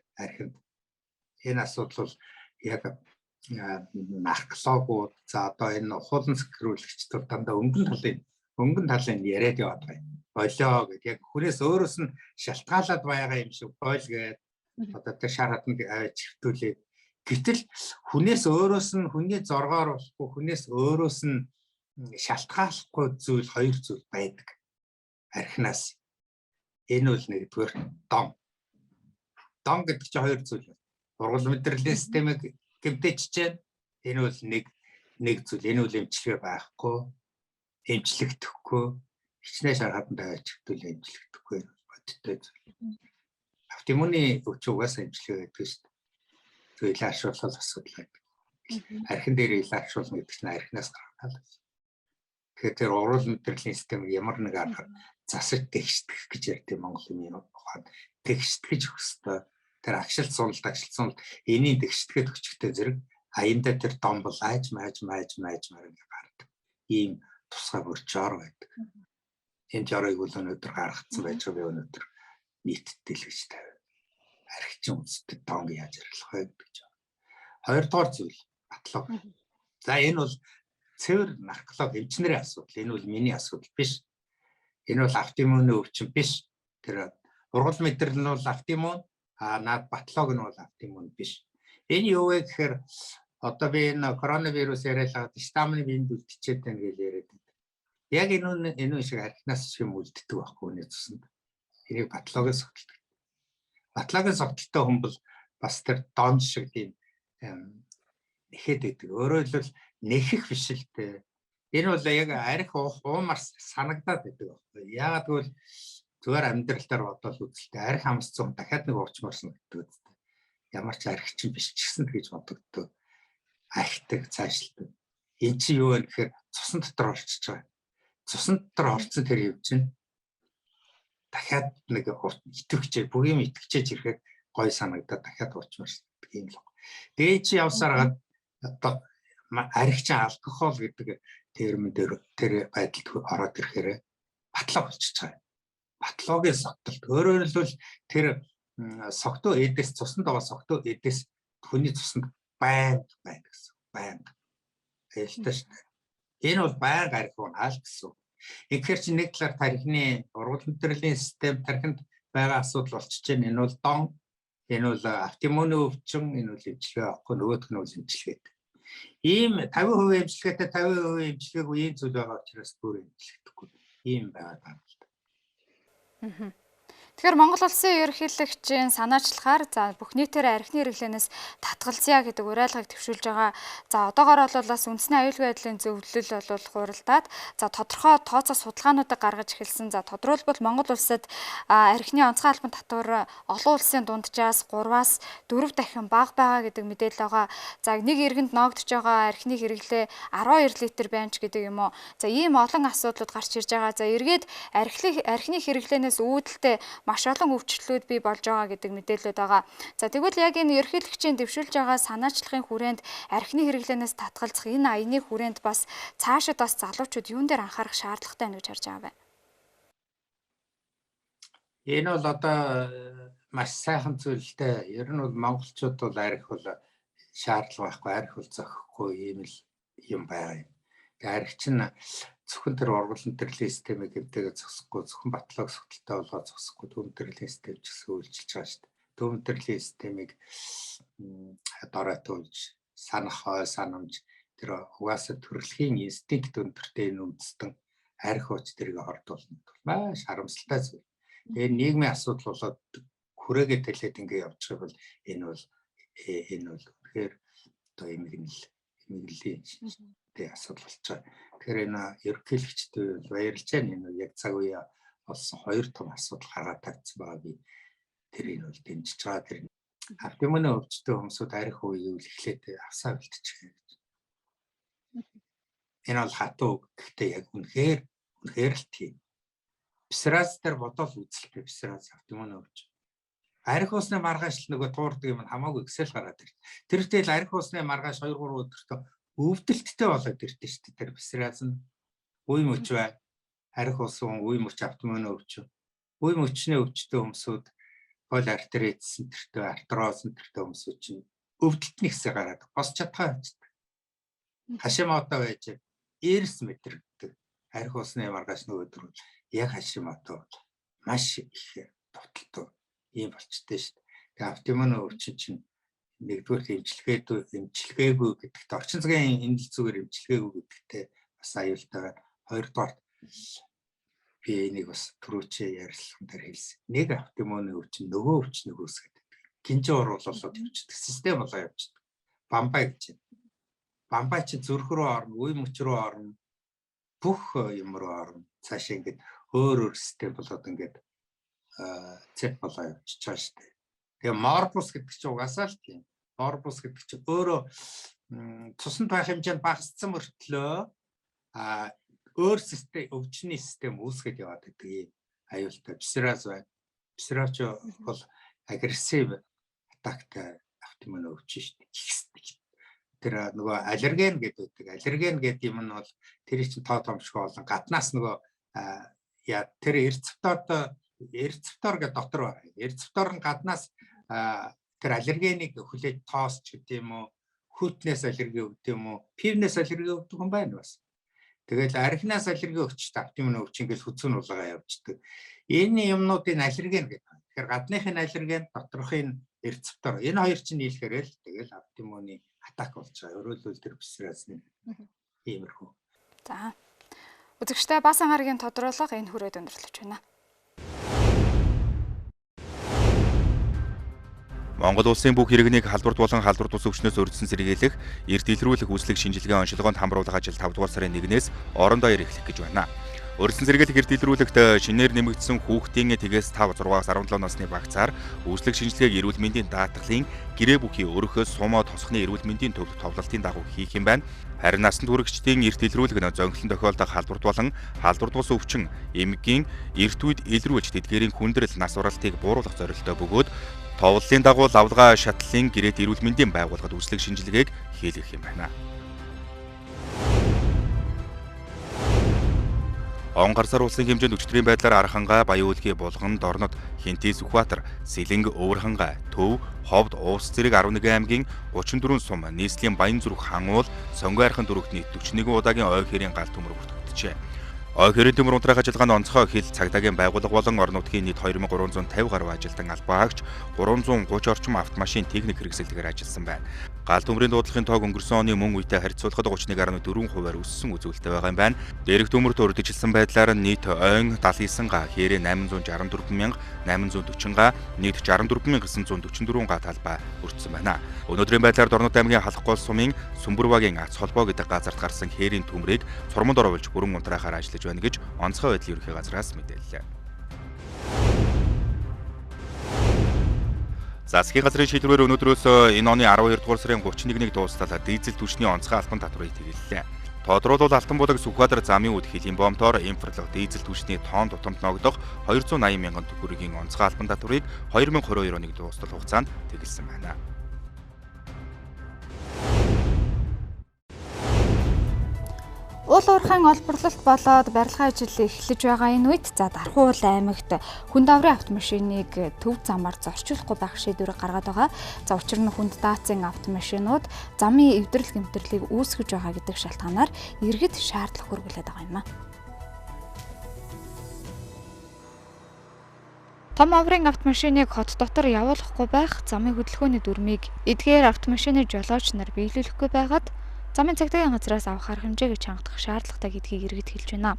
Энэ асуудал бол яг археологууд за одоо энэ ухуулан сэргүүлэгчдүүд дандаа өнгөн талын яриад яваад байна. Болоо гэдэг яг хүнээс өөрөөс нь шалтгаалаад байгаа юм шиг бойл гээд одоо тэр шар хатанд аваад чивтүүлээ. Гэтэл хүнээс өөрөөс нь хүний зоргоор болохгүй хүнээс өөрөөс нь шалтгаалахгүй зүйл хоёр зүйл байдаг. Архинаас энэ бол нэгдүгээр дон. Дон гэдэг чинь хоёр зүйл. Ургал мэдрэлийн системийг гэмтэж чинь энэ бол нэг зүйл. Энэ бол эмчилгээ байхгүй, эмчлэгдэхгүй, хичнээн шар хатанд аваад чивтүүлээ эмчлэгдэхгүй бодтой зүйл. Автимууны өвч угаасаа эмчилгээ гэдэг шүү дээ. Тэгээ илаашруулах асуудал байдаг. Архин дээр илаашруулна гэдэг чинь архинаас гаргадаг. Тэгэхээр тэр ургал мэдрэлийн системийг ямар нэг аргаар засаж тэгшдэх гэж ярьдаг Монголын ухаан. Тэгшдэж өгөх ёстой. Тэр агшилт суналт энийг тэгшдэхэд өчгтэй зэрэг аяндаа тэр дом бол айж мааж гардаг. Ийм тусгай борчоор байдаг. Энэ жорыг бол өнөөдөр гаргацсан байж байгаа би өнөөдөр нийтдэл гэж тавь. Архичин үндэстэд дом яаж арилгах вэ гэж. Хоёрдугаар зүйл батлог. За энэ бол цэвэр нарколог эмчнэрийн асуудал. Энэ бол миний асуудал биш. Энэ бол автоиммуны өвчин биш. Тэр ургал мэдрэл нь бол автоиммун, наад батлог нь бол автоиммун биш. Энэ юу вэ гэхээр одоо би энэ коронавирус яриалаад стамины биед үлдчихэд байна гэж яриад байна. Яг энэ шиг архинаас шиг үлддэг байхгүй нэ цуснд. Энийг батлогоос сотолдог. Батлагын согтолтой хүн бол бас тэр дон шиг тийм нэхэд байдаг. Өөрөөр хэлбэл нэхэх биш л дээ. Энэ бол яг арх уумар санагдаад байдаг байхгүй. Яагаад гэвэл зүгээр амьдралтаар бодвол үзэлтэй арх хамсцсан дахиад нэг уучмаарсан гэдэг үстэй. Ямар ч арх чинь биш ч гэсэн гэж бодогддог. Архитек цаашлдаг. Энэ чи юу вэ гэхээр цусан дотор орчиж байгаа. Цусан дотор орцсон тэр юм чинь дахиад нэг итгэвчээ бүгийн итгэвчээж ирэхэд гой санагдаад дахиад уучмаарсан юм л. Тэгээ чи явсараад одоо архич алкогол гэдэг термин дээр тэр байдалд ороод ирэхээр батлог болчихж байгаа. Батлогийн согтолт. Өөрөөр хэлбэл тэр согтуу эдээс цуснд байгаа согтуу эдээс хүний цуснд байнга байна гэсэн. Байнга. Ээлтэй шүү дээ. Энэ бол байнга арх унаал гэсэн. Тэгэхээр чи нэг талаар тархины ургал мэдрэлийн систем тархинд байгаа асуудал болчихж байна. Энэ бол дон, энэ бол автоиммуны өвчин, энэ бол эмчилгээ авахгүй, нөгөөх нь бол эмчилгээд. Ийм 50% эмчилгээтэй 50% эмчилгээгүй ийм зүйл байгаа учраас бүр эмчилгээхгүй. Ийм байгаа даа. Тэгэхээр Монгол улсын ерөнхийлөгчийн санаачлахаар за бүх нийтээр архины хэрэглэнээс татгалзъя гэдэг уриалгыг төвшүүлж байгаа. За одоогоор бол бас үндэсний аюулгүй байдлын зөвлөл бол хуралдаад за тодорхой тооцоо судалгаануудыг гаргаж эхэлсэн. За тодорхойлбол Монгол улсад архины онцгой албан татвар олон улсын дунджаас 3-аас 4 дахин бага байгаа гэдэг мэдээлэл байгаа. За нэг иргэнд ноогдож байгаа архины хэрэглээ 12 литр байна ч гэдэг юм уу. За ийм олон асуудлууд гарч ирж байгаа. За эргээд архины хэрэглэнээс үүдэлтэй маш олон өвчлөлүүд бий болж байгаа гэдэг мэдээлэлүүд байгаа. За тэгвэл яг энэ ерөнхийлөгчийн дэвшүүлж байгаа санаачлагын хүрээнд архины хэрэглэнээс татгалзах энэ аяны хүрээнд бас цаашид бас залуучууд юун дээр анхаарах шаардлагатай байна гэж харж байгаа байна. Энэ бол одоо маш сайхан зүйлтэй. Ер нь бол монголчууд бол арх бол шаардлага байхгүй, арх бол зохихгүй ийм л юм байгаа юм. Тэгээ арх чинь зөвхөн тэр ургал мэдрэлийн системийг гэмтээгээ зогсохгүй, зөвхөн батлог согтолтой болгоод зогсохгүй, төв мэдрэлийн систем ч гэсэн үйлчилж байгаа шүү дээ. Төв мэдрэлийн системийг доройтуулж, санах хой санамж тэр угаасаа төрөлхийн инстинкт өндөртэй энэ үндэстэн арх ууч тэрийг ордуулна. Маш харамсалтай зүйл. Тэгээ нийгмийн асуудал болоод хүрээгээ тэлээд ингэ явж байгаа бол энэ бол тэгэхээр одоо эмгэнлийн асуудал болж байгаа. Тэгэхээр энэ ерөнхийлөгчдөө баярлж байна. Энэ яг цаг үе болсон хоёр том асуудал гараад тавьсан байгаа би тэрийг бол дэмжиж байгаа. Тэр автоиммуны өвчтөй хүмүүсд арх үеийг эхлээд авсаа бэлтчихээ гэж. Энэ бол хатуу гэхдээ яг үнэхээр л тийм. Псориаз дээр бодол үзэлтэй псориаз автоиммуны өвч. Арх усны маргааш нөгөө туурдаг юм хамаагүй гисэл гараад ирт. Тэр үедээ арх усны маргааш 2-3 өдөртөө өвдөлттэй болоод ирдэ шүү дээ. Тэр бисраз нь үе мөч бай. Арх усан үе мөч автомын өвч. Үе мөчний өвчтөй хүмүүсүүд пол артерит центртэй артроз центртэй хүмүүсүүд чинь өвдөлтний хэсэг гараад бос чадхаа явчихдаг. Хашимото байж 90 м гэдэг арх усны маргааш нөгөө өдөр яг хашимото маш их тоталтой ийм болчтой шүү дээ. Тэгээ автомын өвчин чинь нэгдүгээр эмчилгээгүй гэдэгт орчин цагийн энэ зүгээр эмчилгээгүй гэдэгтээ бас аюултай. Хоёрдугаар би энийг бас түрүүчээ ярилцсан дээр хэлсэн. Нэг автомын өвчин нөгөө өвчнийг үүсгэдэг. Гинжи оруулалт явчихдаг. Систем болоо явчихдаг. Бамбай гэж байна. Бамбай чи зүрх рүү орно, үе мөч рүү орно. Бүх юм руу орно. Цаашаа ингээд өөр систем болоод ингээд цэп болоо явчихж байгаа шүү дээ. Тэгээ морбус гэдэг чинь угаасаа л тийм. Морбус гэдэг чинь өөрөө цуснд байх хэмжээнд багассан мөртлөө өөр систем өвчний систем үүсгэж яваад байдаг юм аюултай псориаз байна. Псориаз бол агрессив атактай автомын өвчин шүү дээ. Тэр нөгөө аллерген гэдэг. Аллерген гэдэг юм нь бол тэр чинь тоо томшгүй болон гаднаас нөгөө тэр эрцэвтор гэдэг доктор байна. Эрцэвтор нь гаднаас тэр аллергенийг хүлээж тоосч гэдэг юм уу, хүйтнээс аллерги өгдөг юм уу, пивнээс аллерги өгдөг юм байна бас. Тэгэл архинаас аллерги өгчтэй автомын өвчин гэж хүзүүн уулгаа явждаг. Энэ юмнуудын аллерген гэдэг. Тэгэхээр гадныхын аллерген, доторхын эрцэвтор. Энэ хоёр чинь нийлэхээр л тэгэл автомын атак болж байгаа. Өөрөлдвөл тэр псориазны иймэрхүү. За. Үзэгчтэй бас анхааргийн тодруулга энэ хүрээд өндөрлөж байна. Монгол улсын бүх иргэнийг халдварт болон халдварт ус өвчнөөс өрдсөн сэргийлэх, эрт илрүүлэх үйлчлэг шинжилгээ онцлогоонд хамруулах ажил 5 дугаар сарын 1-ээс орон даяар эхлэх гэж байна. Өрдсөн сэргийлэх эрт илрүүлэгт шинээр нэмэгдсэн хүүхдийн 5-6-аас 17 насны багцаар үйлчлэг шинжилгээг эрүүл мэндийн даатгалын гэрээ бүхий өөрөхөө сумаа тосхны эрүүл мэндийн төвлөрт товлолтын дагуу хийх юм байна. Харин насанд хүрэгчдийн эрт илрүүлэг нь зөнгөлөн тохиолдох халдварт болон халдварт ус өвчин эмгийн эрт үед илрүүлж тэдгээрийн хүндрэл нас уралтыг бууруулах зорилттой бөгөөд товлолын дагуу лавлгаа шатлалын гэрээт эрүүл мэндийн байгууллагад үйлчлэг шинжилгээг хийлгэх юм байна. Он гар сар улсын хэмжээнд өчтөрийн байдлаар Архангаа, Баян-Өлгий, Булган, Дорнод, Хинтээ, Сүхбаатар, Сэлэнг, Өвөрхангай, Төв, Ховд, Уус зэрэг 11 аймгийн 34 сум, нийслэлийн Баян зүрх хан уул, Сонгойрхан дүрэгтний 41 удаагийн ой хэрийн гал төмөр бүртгэгджээ. Ой хэрийн төмөр унтраах ажиллагаанд онцгой хил цагдаагийн байгууллага болон орон нутгийн нийт 2350 гаруй ажилтан албаагч 330 орчим автомашин техник хэрэгсэлтэгээр ажилласан байна. Гал төмрийн дуудлагын тоог өнгөрсөн оны мөн үетэй харьцуулахад 31.4% өссөн үзүүлэлттэй байгаа юм байна. Дээрх төмөрт урдчилсан байдлаар нийт ойн 79 га, хээрээ 864,840 га, нийт 64,944 га талбай өртсөн байна. Өнөөдрийн байдлаар Дорнод аймгийн Халах гол сумын Сүмбэрвагийн Ац холбоо гэдэг газарт гарсан хээрийн төмрийг цормонд оруулж бүрэн унтраахаар ажиллаж байна гэж онцгой байдлын ерөнхий газраас мэдээллээ. Засгийн газрын шийдвэрээр өнөөдрөөс энэ оны 12 дугаар сарын 31-нийг дуустал дизель түвшний онцгой албан татварыг тэгэллээ. Тодруулбал Алтан булаг Сүхбаатар замын үд хилийн бомтоор импортлох дизель түвшний тонн тутамд ногдох 280 мянган төгрөгийн онцгой албан татварыг 2022 оны дуустал хугацаанд тэгэлсэн байна. Уул уурхайн олборлолт болоод барилгын ажил эхлэж байгаа энэ үед Дархуул аймагт хүнд аврын автомашиныг төв замаар зорчуулахгүй байх шийдвэрийг гаргаад байгаа. Учир нь хүнд даацын автомашинууд замын эвдрэл гэмтэрлийг үүсгэж байгаа гэдэг шалтгаанаар иргэд шаардлага хүргэлээд байгаа юм а. Том аврын автомашиныг хот дотор явуулахгүй байх, замын хөдөлгөөний дүрмийг эдгээр автомашины жолооч нар биелүүлэхгүй байгаад замын цагдаагийн газраас авах арга хэмжээг хангах шаардлагатай гэдгийг иргэд хэлж байна.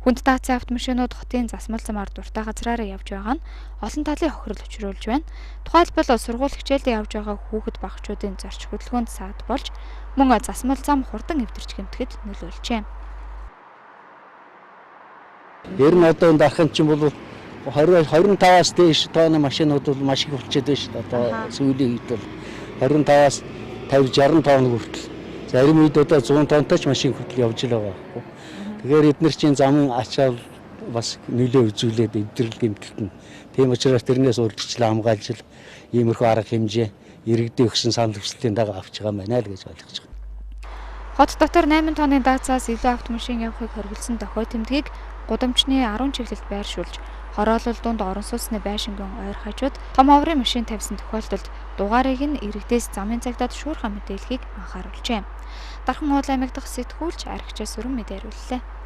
Хүнд даацын автомашинууд хотын засмал замаар дуртай газраараа явж байгаа нь олон талын хохирол учруулж байна. Тухайлбал сургууль хичээлдээ явж байгаа хүүхэд багчуудын зорч хөдөлгөөнд саад болж мөн засмал зам хурдан эвдэрч гэмтэхэд нөлөөлжээ. Ер нь одоо энэ дархан чинь бол 25-аас дээш тонны машинууд бол маш их болчиход байна шүү дээ. Одоо сүүлийн үед бол 25-аас 50-60 тонн хүртэл. Зарим үед одоо 100 тоннтой ч машин хүртэл явж л байгаа байхгүй. Тэгэхээр эдгээр чинь замын ачаал бас нөлөө үзүүлээд эвдрэл гэмтэлтэн. Тийм учраас тэрнээс урьдчилан хамгаалж иймэрхүү арга хэмжээ иргэдийн өгсөн санал хүслийн дагуу авч байгаа юм байна л гэж ойлгож байна. Хот дотор 8 тонны даацаас илүү автомашин явахыг хориглосон дохой тэмдгийг гудамжны 10 чиглэлд байршуулж, хороолол дунд орон сууцны байшингийн ойр хажууд том оврын машин тавьсан тохиолдолд дугаарыг нь иргэдээс замын цагдаад шуурхай мэдээллийг анхааруулжээ. Дархан уул аймаг дахь сэтгүүлч Архичаас өрн мэдээлүүллээ.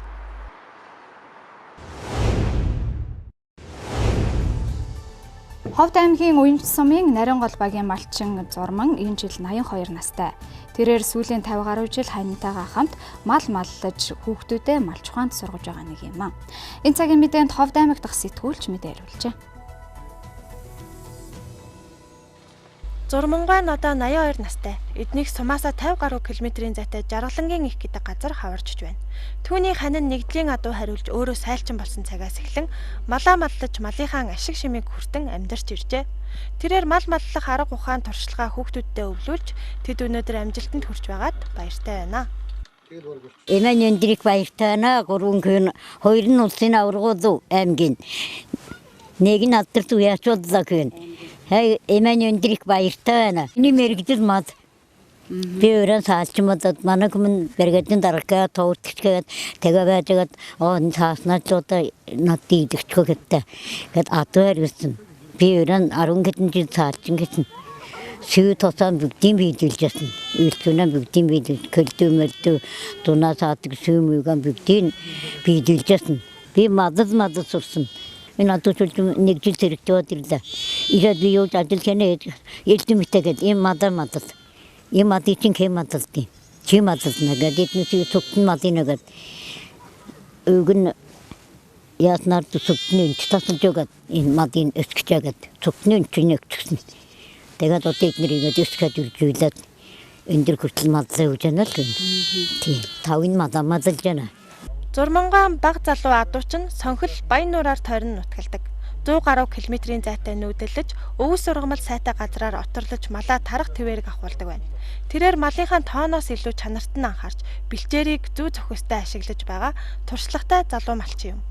Ховд аймгийн Уянч сумын Нарийн гол багийн малчин Зурман энэ жил 82 настай. Тэрээр сүүлийн 50 гаруй жил хайнтайгаа хамт мал маллаж хүүхдүүдэд малч ухаанд сургаж байгаа нэг юм аа. Энэ цагийн мэдээнд Ховд аймаг дахь сэтгүүлч мэдээлүүлжээ. Зурманган одоо 82 настай. Эднийг сумаасаа 50 гаруй километрийн зайтай Жаргалангийн их гэдэг газар хаварчж байна. Түүний ханин нэгдлийн адуу хариулж өөрөө сайлчин болсон цагаас эхлэн малаа маллаж малынхаа ашиг шимийг хүртэн амьдарч иржээ. Тэрээр мал маллах арга ухаан туршлагаа хүүхдүүддээ өвлүүлж тэд өнөөдөр амжилтанд хүрч байгаад баяртай байна. Эмэн өндрик баяртай байна. Гурван хүн хоёр нь улсын аврагууд аймгийн. Нэг нь алдар туяачууллаа хүн. Хай эмэн өндрик баяртай байна. Эний мэрэгдэл мад би өөрөө саалчмадад манайг мөн бэргэдэн дарга тоортчгээд тэгээ байжгаад он цааснаачлуудаа над идэгчхөө гэдэг. Гэт атгаар гэсэн. Би өөрөө 10 хэдэн жил саалчин гэсэн. Сүү тосaan бүгдийн биелүүлжсэн. Үйлчүүнээ бүгдийн биелүүлж көлдөөмөлдөө дунаа саадаг сүүмүйгэн бүгдийн биелүүлжсэн. Би мадад сурсан. Энэ атуучулж нэг жил зэрэгтэй ирлээ. Ирээд би юу ажил хийнэ элдэмтэйгээд ийм мадад. Ийм мадад чинь хэм мадад тийм. Чи мадад нэгэд эднээс цогтон мадинэгэд өгн яснаар цогтны тасалж өгöd энэ мадын өсгчээгээд цогтны чинь өгчихсэн. Тэгээд одоо эднэрийг өсгөхөд үржүүлээд өндөр хүртэл мадлаа өгж яана л гэн. Тийм. Тавын мадамадалж яана. Зурманган баг залуу адууч нь сонхол Баяннуураар тойрон нутгалдаг. 100 гаруй километрийн зайтай нүүдэлж, өвс сургамал сайтай газраар оторлож малаа тарах твэрэг ахуулдаг байна. Тэрээр малынхаа тооноос илүү чанарт нь анхаарч, бэлчээрийг зүү зохистой ашиглаж байгаа туршлагатай залуу малчин юм.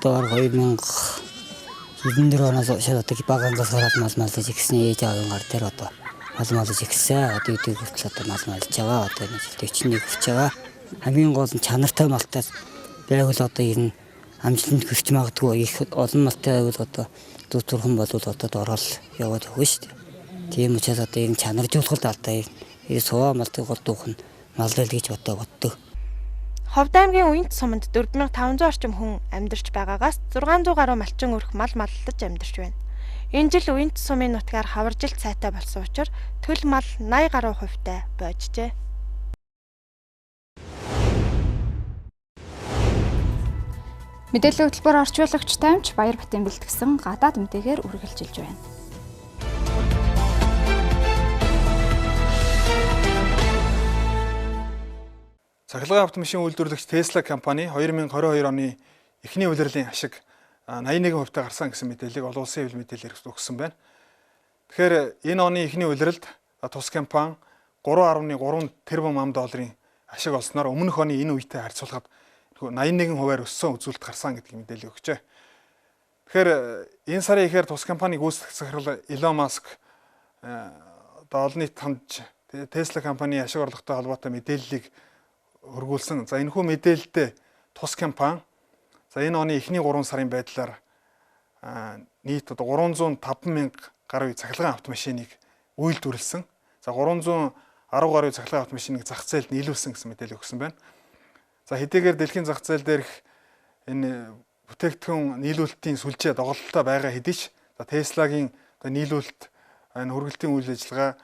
Доор 2094 оноос шууд одоо багангаас гараад мал малж ирсэн ээж аавын гар дээр одоо мал малж ирсэн. Одоо үдэг хүртэл одоо мал малж байгаа. Одоо энэ жил 41 хүрч байгаа. Хамгийн гол нь чанартай малтай байвал одоо энэ амжилтанд хүрч магадгүй их олон малтай байвал одоо зүг турхан болвол одоо орол яваад өгнө шүү дээ. Тийм учраас одоо энэ чанаржуулахад алдаа энэ суваа малтыг гол дуух нь маллал гэж боддог. Ховд аймгийн Уянч суманд 4500 орчим хүн амьдарч байгаагаас 600 гаруй малчин өрх мал маллаж амьдарч байна. Энэ жил Уянч сумын нутгаар хаваржилт сайтай болсон учраас төл мал 80 гаруй хувьтай бойжжээ. Мэдээллийн хөтөлбөр орчуулагч Тамч Баярбатын бэлтгэсэн гадаад мэдээгээр үргэлжилж байна. Цахилгаан автомашин үйлдвэрлэгч Tesla компани 2022 оны эхний улирлын ашиг 81% гарсан гэсэн мэдээллийг олон улсын хэвлэл мэдээлэлээр өгсөн байна. Тэгэхээр энэ оны эхний улиралд тус компани 3.3 тэрбум $, ашиг олсноор өмнөх оны энэ үетэй харьцуулахад 81%-аар өссөн үзүүлэлт гарсан гэдгийг мэдээлэл өгчээ. Тэгэхээр энэ сарын ихээр тус компаниг үүсгэх захирал Elon Musk олон нийт хандж Tesla компани ашиг орлоготой холбоотой мэдээллийг хөргүүлсэн. За энэхүү мэдээлэлдээ тус компани энэ оны эхний 3 сарын байдлаар нийт 305,000 гаруй цахилгаан автомашиныг үйлдвэрлэсэн. За 310 гаруй цахилгаан автомашиныг зах зээлд нийлүүлсэн гэсэн мэдээлэл өгсөн байна. За хэдийгээр дэлхийн зах зээл дээрх энэ бүтээгдэхүүн нийлүүлэлтийн сүлжээ доголдолтой байгаа хэдий ч Tesla-гийн нийлүүлэлт энэ хөргөлтийн үйл ажиллагаа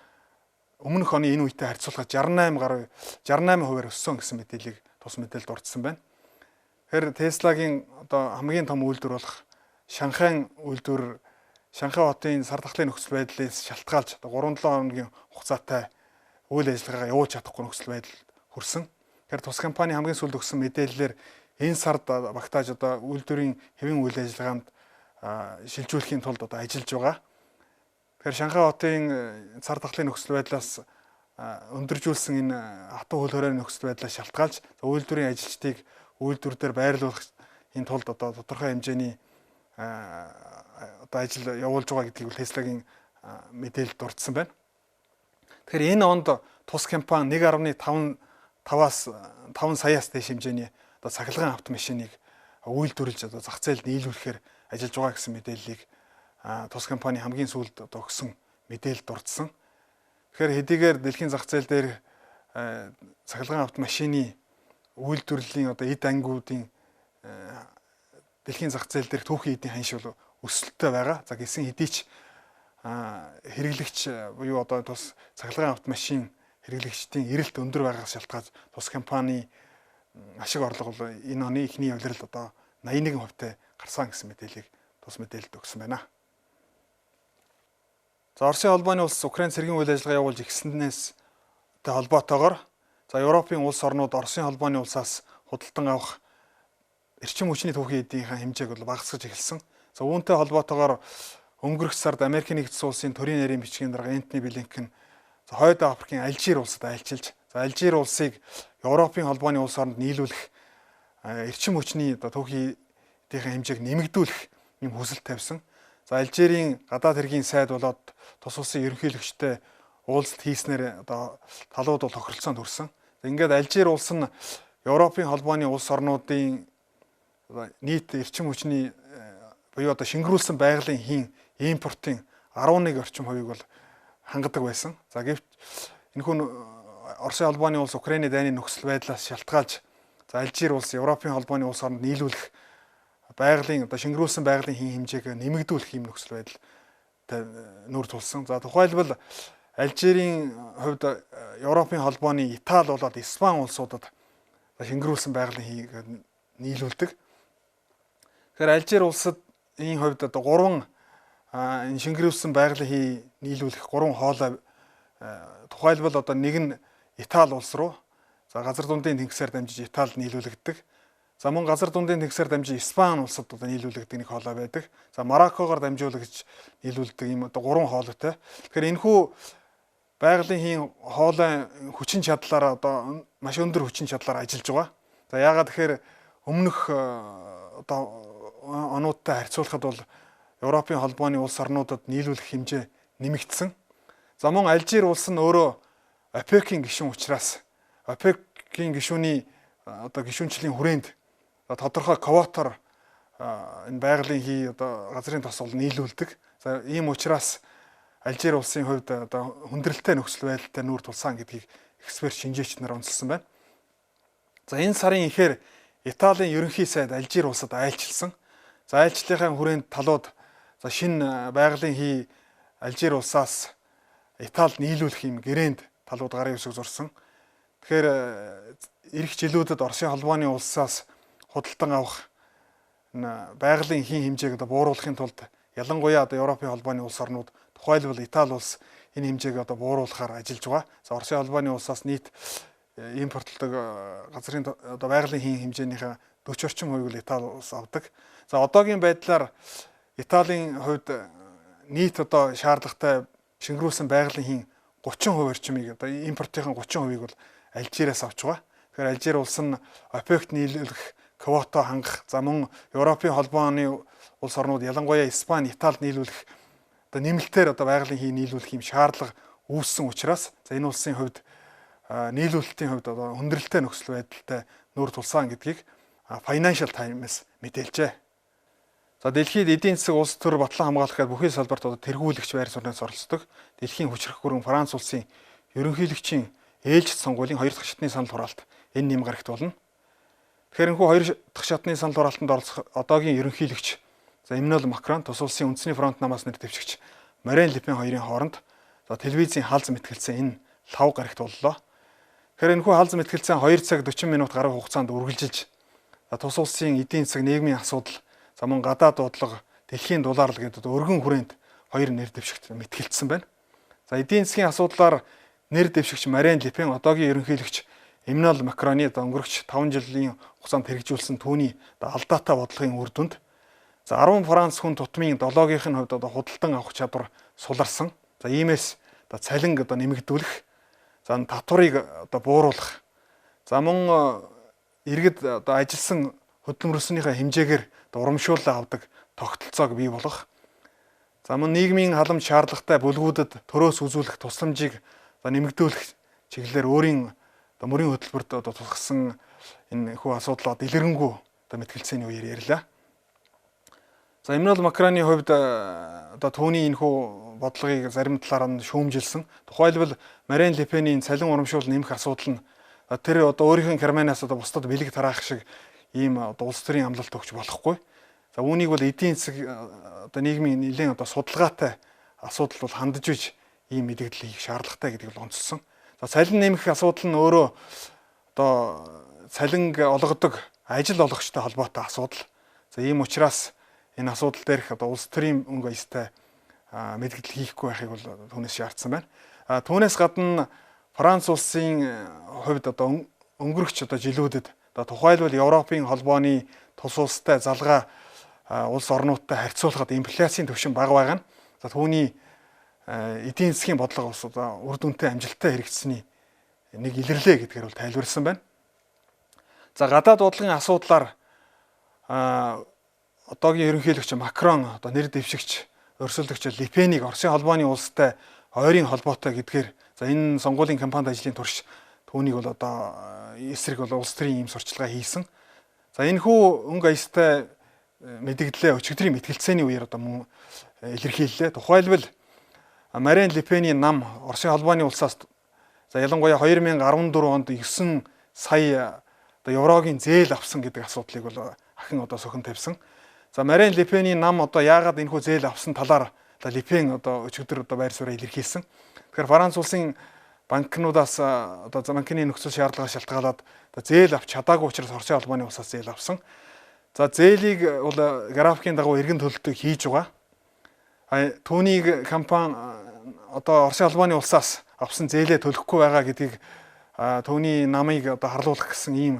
өмнөх оны энэ үетэй харьцуулахад 68% өссөн гэсэн мэдээллийг тус мэдээлэлд дурдсан байна. Тэгэхээр Tesla-гийн одоо хамгийн том үйлдвэр болох Шанхай хотын сар дахлын нөхцөл байдлаас шалтгаалж 3-7 хоногийн хугацаатай үйл ажиллагаагаа явуулж чадахгүй нөхцөл байдал хүрсэн. Тэгэхээр тус компани хамгийн сүүлд өгсөн мэдээллээр энэ сард багтааж одоо үйлдвэрийн хэвийн үйл ажиллагаанд шилжүүлэхийн тулд одоо ажиллаж байгаа. Тэгэхээр Шанхай хотын сар дахлын нөхцөл байдлаас өндөржүүлсэн энэ хатуу хөл хоройн нөхцөл байдлаас шалтгаалж үйлдвэрийн ажилчдыг үйлдвэр дээр байрлуулах энэ тулд одоо тодорхой хэмжээний одоо ажил явуулж байгаа гэдгийг Tesla-гийн мэдээлэлд дурдсан байна. Тэгэхээр энэ онд тус компани 1.5-аас 5 саяас дээш хэмжээний одоо цахилгаан автомашиныг үйлдвэрлэж одоо зах зээлд нийлүүлэхээр ажиллаж байгаа гэсэн мэдээллийг тус компани хамгийн сүүлд одоо өгсөн мэдээлэлд дурдсан. Тэгэхээр хэдийгээр дэлхийн зах зээл дээр цахилгаан автомашины үйлдвэрлэлийн одоо эд ангиудын дэлхийн зах зээл дээр түүхийн эдийн ханш бол өсөлттэй байгаа. За гэсэн хэдий ч хэрэглэгч буюу одоо тус цахилгаан автомашин хэрэглэгчдийн эрэлт өндөр байгаагаас шалтгаалж тус компани ашиг орлого бол энэ оны эхний явлал одоо 81% гарсан гэсэн мэдээллийг тус мэдээлэлд өгсөн байна. За Оросын холбооны улс Украин цэргийн үйл ажиллагаа явуулж эхэлснээс холбоотойгоор за Европын улс орнууд Оросын холбооны улсаас худалдан авах эрчим хүчний түүхийн эдийнхэн хэмжээг бол багасгаж эхэлсэн. За үүнтэй холбоотойгоор өнгөрөх сард Америкийн нэгдсэн улсын төрийн нарийн бичгийн дарга Энтони Блинкен Хойд Африкийн Алжир улсад айлчилж Алжир улсыг Европын холбооны улс оронд нийлүүлэх эрчим хүчний түүхийн эдийнхэн хэмжээг нэмэгдүүлэх юм хүсэлт тавьсан. За Алжирийн гадаад хэргийн сайд болоод тус улсын ерөнхийлөгчтэй уулзалт хийснээр одоо талууд бол тохиролцоонд хүрсэн. Ингээд Алжир улс нь Европын холбооны улс орнуудын нийт эрчим хүчний буюу одоо шингэрүүлсэн байгалийн хийн импортын 11% бол хангадаг байсан. За гэвч энэхүү Оросын холбооны улс Украины дайны нөхцөл байдлаас шалтгаалж за Алжир улс Европын холбооны улс оронд нийлүүлэх байгалийн одоо шингэрүүлсэн байгалийн хийн хэмжээг нэмэгдүүлэх юм нөхцөл байдал нүүр тулсан. За тухайлбал Алжирийн хувьд Европын холбооны Итали болоод Испани улсуудад шингэрүүлсэн байгалийн хийг нийлүүлдэг. Тэгэхээр Алжир улсад энэ хувьд одоо 3 энэ шингэрүүлсэн байгалийн хий нийлүүлэх 3 хоолой тухайлбал одоо нэг нь Итали улс руу за газар дундын тэнгисээр дамжиж Италид нийлүүлэгддэг. За мөн газар дундын тэнгисээр дамжиж Испани улсад одоо нийлүүлэгдэг нэг хоолой байдаг. За Мароккогоор дамжуулагдж нийлүүлдэг ийм одоо 3 хоолойтой. Тэгэхээр энэхүү байгалийн хийн хоолой хүчин чадлаараа одоо маш өндөр хүчин чадлаар ажиллаж байгаа. За яагаад тэгэхээр өмнөх одоо онуудтай харьцуулахад бол Европын холбооны улс орнуудад нийлүүлэх хэмжээ нэмэгдсэн. За мөн Алжир улс нь өөрөө ОПЕК-ийн гишүүн учраас ОПЕК-ийн гишүүний одоо гишүүнчлийн хүрээнд тодорхой квотоор энэ байгалийн хий одоо газрын тос бол нийлүүлдэг. За ийм учраас Алжир улсын хувьд одоо хүндрэлтэй нөхцөл байдалтай нүүр тулсан гэдгийг эксперт шинжээч нар онцлсан байна. За энэ сарын эхээр Италийн ерөнхий сайд Алжир улсад айлчилсан. За айлчлалын хүрээнд талууд за шинэ байгалийн хий Алжир улсаас Италид нийлүүлэх юм гэрээнд талууд гарын үсэг зурсан. Тэгэхээр эх жилүүдэд Оросын холбооны улсаас худалдан авах байгалийн хийн хэмжээг одоо бууруулахын тулд ялангуяа одоо Европын холбооны улс орнууд тухайлбал Итали улс энэ хэмжээг одоо бууруулахаар ажиллаж байгаа. За Оросын холбооны улсаас нийт импортлдог газрын одоо байгалийн хийн хэмжээнийхээ 40 орчим хувийг л Итали улс авдаг. За одоогийн байдлаар Италийн хувьд нийт одоо шаардлагатай шингэрүүлсэн байгалийн хийн 30% орчмыг одоо импортын 30%ийг бол Алжираас авч байгаа. Тэгэхээр Алжир улс нь ОПЕК-т нийлүүлэх квота хангах, за мөн Европын холбооны улс орнууд ялангуяа Испани, Италид нийлүүлэх одоо нэмэлтээр одоо байгалийн хийн нийлүүлэх юм шаардлага үүссэн учраас за энэ улсын хувьд нийлүүлэлтийн хувьд одоо хүндрэлтэй нөхцөл байдалтай нүүр тулсан гэдгийг Financial Times мэдээлжээ. За дэлхийд эдийн засаг улс төр батлан хамгаалахад бүхий салбарт одоо тэргүүлэгч байр сууриас оролцдог. Дэлхийн хүчрэх гүрэн Франц улсын ерөнхийлөгчийн ээлжид сонгуулийн 2 дахь шатны санал хураалт энэ нэм гарагт болно. Тэгэхээр энэхүү 2 дахь шатны санал хураалтанд оролцох одоогийн ерөнхийлөгч за Эммануэль Макрон тус улсын үндэсний фронт намаас нэр дэвшигч Марин Ле Пен хоёрын хооронд за телевизийн хаалз мэтгэлцээ энэ 5 гарагт боллоо. Тэгэхээр энэхүү хаалз мэтгэлцээ 2 цаг 40 минут гаруй хугацаанд үргэлжилж тус улсын эдийн засаг нийгмийн асуудал за мөн гадаад бодлого дэлхийн дулаалал гэдэг өргөн хүрээнд 2 нэр дэвшигт мэтгэлцсэн байна. За эдийн засгийн асуудлаар нэр дэвшигч Марин Ле Пен одоогийн ерөнхийлөгч Эммануэль Макроны өнгөрөх 5 жилийн хугацаанд хэрэгжүүлсэн түүний алдаатай бодлогын үр дүнд за 10 Франц хүн тутмын 7-гийн хувьд одоо худалдан авах чадвар суларсан. За иймээс цалин одоо нэмэгдүүлэх за татварыг одоо бууруулах за мөн иргэд одоо ажилласан хөдөлмөрсөнийхээ хэмжээгээр урамшууллаа авдаг тогтолцоог бий болгох. За мөн нийгмийн халамж шаардлагатай бүлгүүдэд төрөөс үзүүлэх тусламжийг нэмэгдүүлэх чиглэлээр өөрийн мөрийн хөтөлбөрт тусгасан энэ хүү асуудлаа дэлгэрэнгүй мэтгэлцээний үеэр ярьлаа. За Эммануэл Макроны хувьд түүний энэ хүү бодлогыг зарим талаараа нь шүүмжилсэн. Тухайлбал Марин Ле Пений цалин урамшуул нэмэх асуудал нь тэр өөрийнх нь Германаас бусдад бэлэг тараах шиг ийм улс төрийн амлалт өгч болохгүй. За үүнийг бол эдийн засаг нийгмийн нэлээд судалгаатай асуудал бол хандж иж ийм мэдээлэл хийх шаардлагатай гэдгийг бол онцлсон. За цалин нэмэх асуудал нь өөрөө цалин олгодог ажил олгогчтой холбоотой асуудал. За ийм учраас энэ асуудал дээрх улс төрийн өнгө аястай мэдээлэл хийхгүй байхыг бол түүнээс шаардсан байна. Түүнээс гадна Франц улсын хувьд өнгөрөх жилүүдэд тухайлбал Европын холбооны тус улстай залгаа улс орнуудтай харьцуулахад инфляцийн түвшин бага байгаа нь түүний эдийн засгийн бодлого ус үр дүнтэй амжилттай хэрэгжсэний нэг илэрлээ гэдгээр бол тайлбарласан байна. За гадаад бодлогын асуудлаар одоогийн ерөнхийлөгч Макрон нэр дэвшигч өрсөлдөгч Ле Пенийг Оросын холбооны улстай ойрын холбоотой гэдгээр за энэ сонгуулийн кампанид ажлын турш түүнийг бол эсрэг бол улс төрийн ийм сурчлагаа хийсэн. За энэ хүү өнгө аястай мэдээлэлээ өчигдрийн мэтгэлцээний үеэр мөн илэрхийллээ. Тухайлбал Марин Ле Пений нам Оросын холбооны улсаас за ялангуяа 2014 онд 9 сая еврогийн зээл авсан гэдэг асуудлыг бол ахин сөхөн тавьсан. За Марин Ле Пений нам яагаад энэхүү зээл авсан талаар Ле Пен өчигдөр байр сууриа илэрхийлсэн. Тэгэхээр Франц улсын банкнуудаас банкны нөхцөл шаардлагаа шалтгаалаад зээл авч чадаагүй учраас Оросын холбооны улсаас зээл авсан. За зээлийг бол графикийн дагуу эргэн төлөлтөд хийж байгаа. Түүнийг компани Оросын холбооны улсаас авсан зээлээ төлөхгүй байгаа гэдгийг түүний намыг харлуулах гэсэн ийм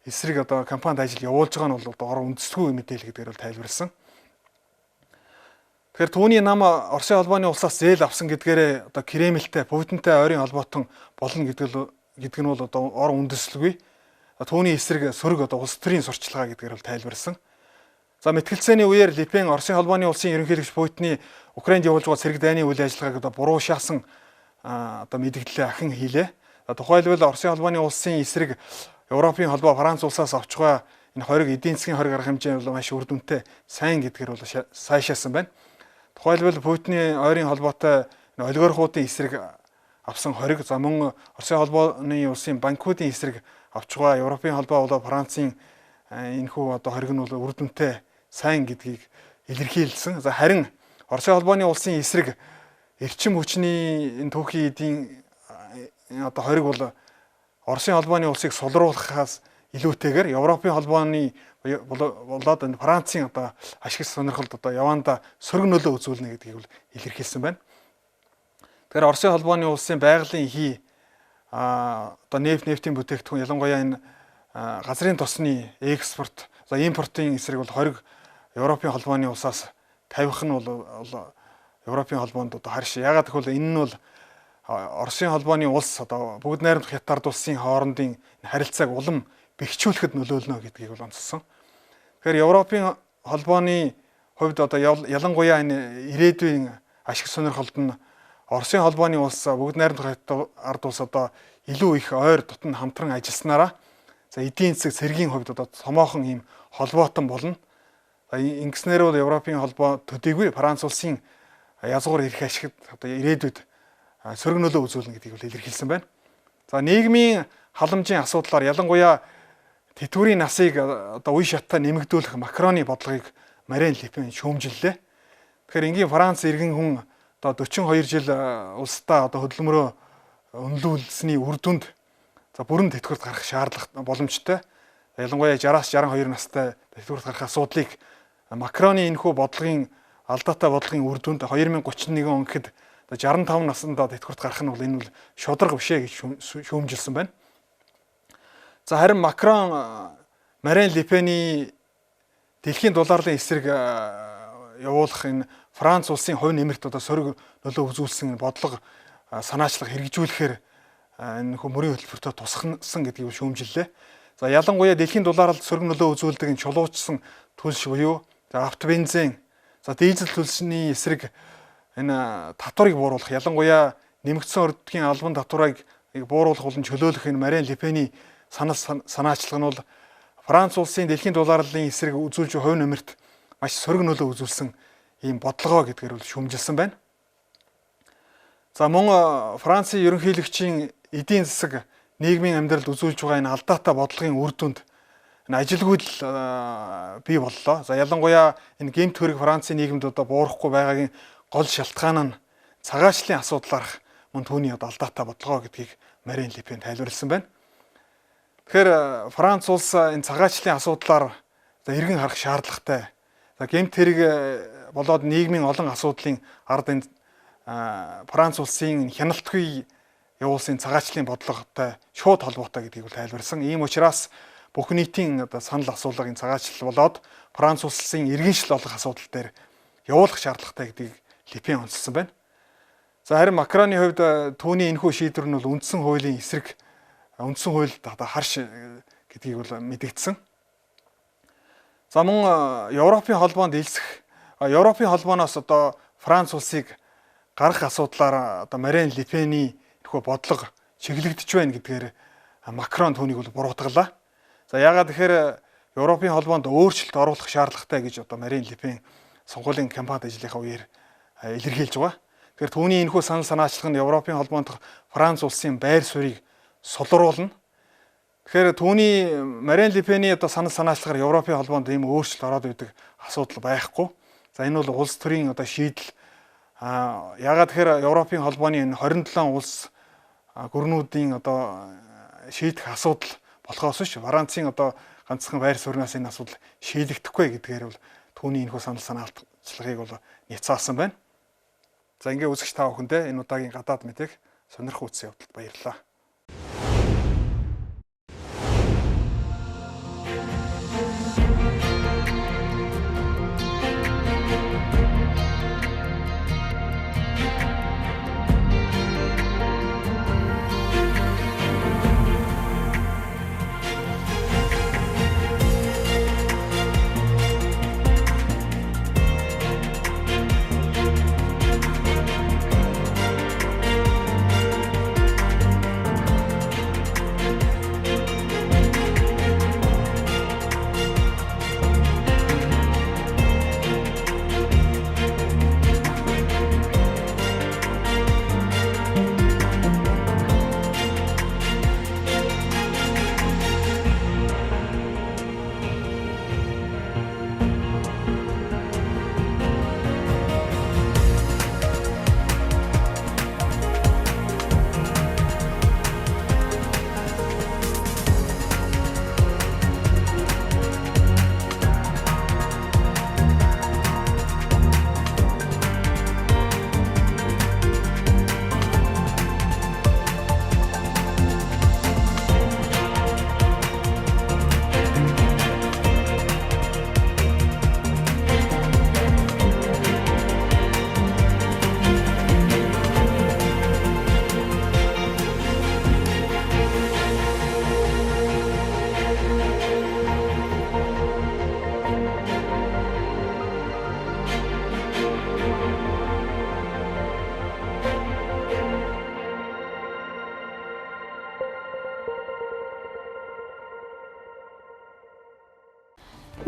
эсрэг компанид ажил явуулж байгаа нь бол үндэслэгүй мэдээлэл гэдгээр бол тайлбарласан. Тэгэхээр түүний нам Оросын холбооны улсаас зээл авсан гэдгээрээ Кремльтэй, Путинтай ойрын холбоотон болно гэдэг нь бол үндэслэгүй. Түүний эсрэг сөрөг улс төрийн сурчлагаа гэдгээр бол тайлбарласан. За мэтгэлцээний үеэр Ле Пен Оросын холбооны улсын ерөнхийлөгч Путины Украинд явуулж байгаа цэрэг дайны үйл ажиллагааг буруушаасан мэдээлэлээ ахин хийлээ. Тухайлбал Оросын холбооны улсын эсрэг Европын холбоо Франц улсаас авч байгаа энэ хориг эдийн засгийн хориг арга хэмжээ бол маш үр дүнтэй сайн гэдгээр бол сайшаасан байна. Тухайлбал Путины ойрын холбоотой олигархуудын эсрэг авсан хориг за мөн Оросын холбооны улсын банкуудын эсрэг авч байгаа Европын холбоо болоо Францын энэхүү хориг нь бол үр дүнтэй сайн гэдгийг илэрхийлсэн. За харин Оросын холбооны улсын эсрэг эрчим хүчний энэ түүхийн эдийн хориг бол Оросын холбооны улсыг сулруулахаас илүүтэйгээр Европын холбооны болоод Францын ашиг сонирхолд яванда сөрөг нөлөө үзүүлнэ гэдгийг бол илэрхийлсэн байна. Тэгэхээр Оросын холбооны улсын байгалийн хий нефтийн бүтээгдэхүүн ялангуяа энэ газрын тосны экспорт импортын эсрэг бол хориг Европын холбооны улсаас тавих нь бол Европын холбоонд харш. Ягаад гэвэл энэ нь бол Оросын холбооны улс бүгд найрамдах хятад улсын хоорондын харилцааг улам бэхжүүлэхэд нөлөөлнө гэдгийг бол онцлсон. Тэгэхээр Европын холбооны хувьд ялангуяа энэ ирээдүйн ашиг сонирхолд нь Оросын холбооны улс бүгд найрамдах ард улс илүү их ойр дотн хамтран ажилласнараа эдийн засаг цэргийн хувьд томоохон ийм холбоотон болно. Ингэснээр бол Европын холбоо төдийгүй Франц улсын язгуур эрх ашигт ирээдүйд сөрөг нөлөө үзүүлнэ гэдгийг бол илэрхийлсэн байна. За нийгмийн халамжийн асуудлаар ялангуяа тэтгэврийн насыг үе шаттай нэмэгдүүлэх Макроны бодлогыг Марин Ле Пен шүүмжиллээ. Тэгэхээр энгийн Франц иргэн хүн 42 жил улсдаа хөдөлмөрөө өнлүүлсэний үр дүнд бүрэн тэтгэврт гарах шаардлага боломжтой. Ялангуяа 60-аас 62 настай тэтгэврт гарах асуудлыг Макроны энэхүү бодлогын алдаатай бодлогын үр дүнд 2031 он гэхэд 65 наснда тэтгэврт гарах нь бол энэ бол шударга биш ээ гэж шүүмжилсэн байна. За харин Макрон Марин Ле Пений дэлхийн долларын эсрэг явуулах энэ Франц улсын хувь нэмэрт сөрөг нөлөө үзүүлсэн бодлого санаачлага хэрэгжүүлэхээр энэ мөрийн хөтөлбөртөө тусгасан гэдгийг шүүмжиллээ. За ялангуяа дэлхийн дулаалд сөрөг нөлөө үзүүлдэг энэ чулуучсан түлш буюу автобензин, за дизель түлшний эсрэг энэ татварыг бууруулах, ялангуяа нэмэгдсэн өртгийн албан татварыг бууруулах болон чөлөөлөх энэ Марин Ле Пений санаачлага нь бол Франц улсын дэлхийн дулааллын эсрэг үзүүлж хувь нэмэрт маш сөрөг нөлөө үзүүлсэн ийм бодлогоо гэдгээр бол шүүмжилсэн байна. За мөн Францын ерөнхийлөгчийн эдийн засаг нийгмийн амьдралд үзүүлж байгаа энэ алдаатай бодлогын үр дүнд энэ ажилгүйдэл бий боллоо. За ялангуяа энэ гэмт хэрэг Францын нийгэмд одоо буурахгүй байгаагийн гол шалтгаан нь цагаачлалын асуудлаарх мөн түүний алдаатай бодлогоо гэдгийг Марин Ле Пен тайлбарласан байна. Тэгэхээр Франц улс энэ цагаачлалын асуудлаар эргэн харах шаардлагатай. За гэмт хэрэг болоод нийгмийн олон асуудлын ард энэ Франц улсын хяналтгүй явуулсан цагаачлалын бодлоготой шууд холбоотой гэдгийг тайлбарласан. Ийм учраас бүх нийтийн санал асуулга энэ цагаачлал болоод Франц улсын иргэншил олох асуудал дээр явуулах шаардлагатай гэдгийг Ле Пен онцлсан байна. За харин Макроны хувьд түүний энэхүү шийдвэр нь бол үндсэн хуулийн эсрэг, үндсэн хуульд харш гэдгийг бол мэдэгдсэн. За мөн Европын холбоонд элсэх, Европын холбооноос одоо Франц улсыг гарах асуудлаар одоо Марин Ле Пений энэхүү бодлого чиглэгдэж байна гэдгээр Макрон түүнийг бол буруутгалаа. За яагаад тэгэхээр Европын холбоонд өөрчлөлт оруулах шаардлагатай гэж одоо Марин Ле Пен сонгуулийн кампанит ажлынхаа үеэр илэрхийлж байгаа. Тэгэхээр түүний энэхүү санал санаачлах нь Европын холбоонд Франц улсын байр суурийг сулруулна. Тэгэхээр түүний Марин Ле Пений одоо санал санаачлагаар Европын холбоонд ийм өөрчлөлт ороод идэг асуудал байхгүй. За энэ бол улс төрийн одоо шийдэл. Яагаад тэгэхээр Европын холбооны энэ 27 улс гүрнүүдийн одоо шийдэх асуудал болохоос биш Францын одоо ганцхан байр сууриас энэ асуудал шийдэгдэхгүй гэдгээр бол түүний энэхүү санал санаачлагыг бол няцаасан байна. За ингээ үзэгч та бүхэндээ энэ удаагийн гадаад мэдээг сонирхох үзсэн явдалд баярлалаа.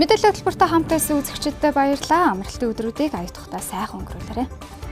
Мэдээлэл хөтөлбөртэй хамт байсан үзэгчдэд баярлалаа. Амралтын өдрүүдийг ая тухтай сайхан өнгөрүүлээрэй.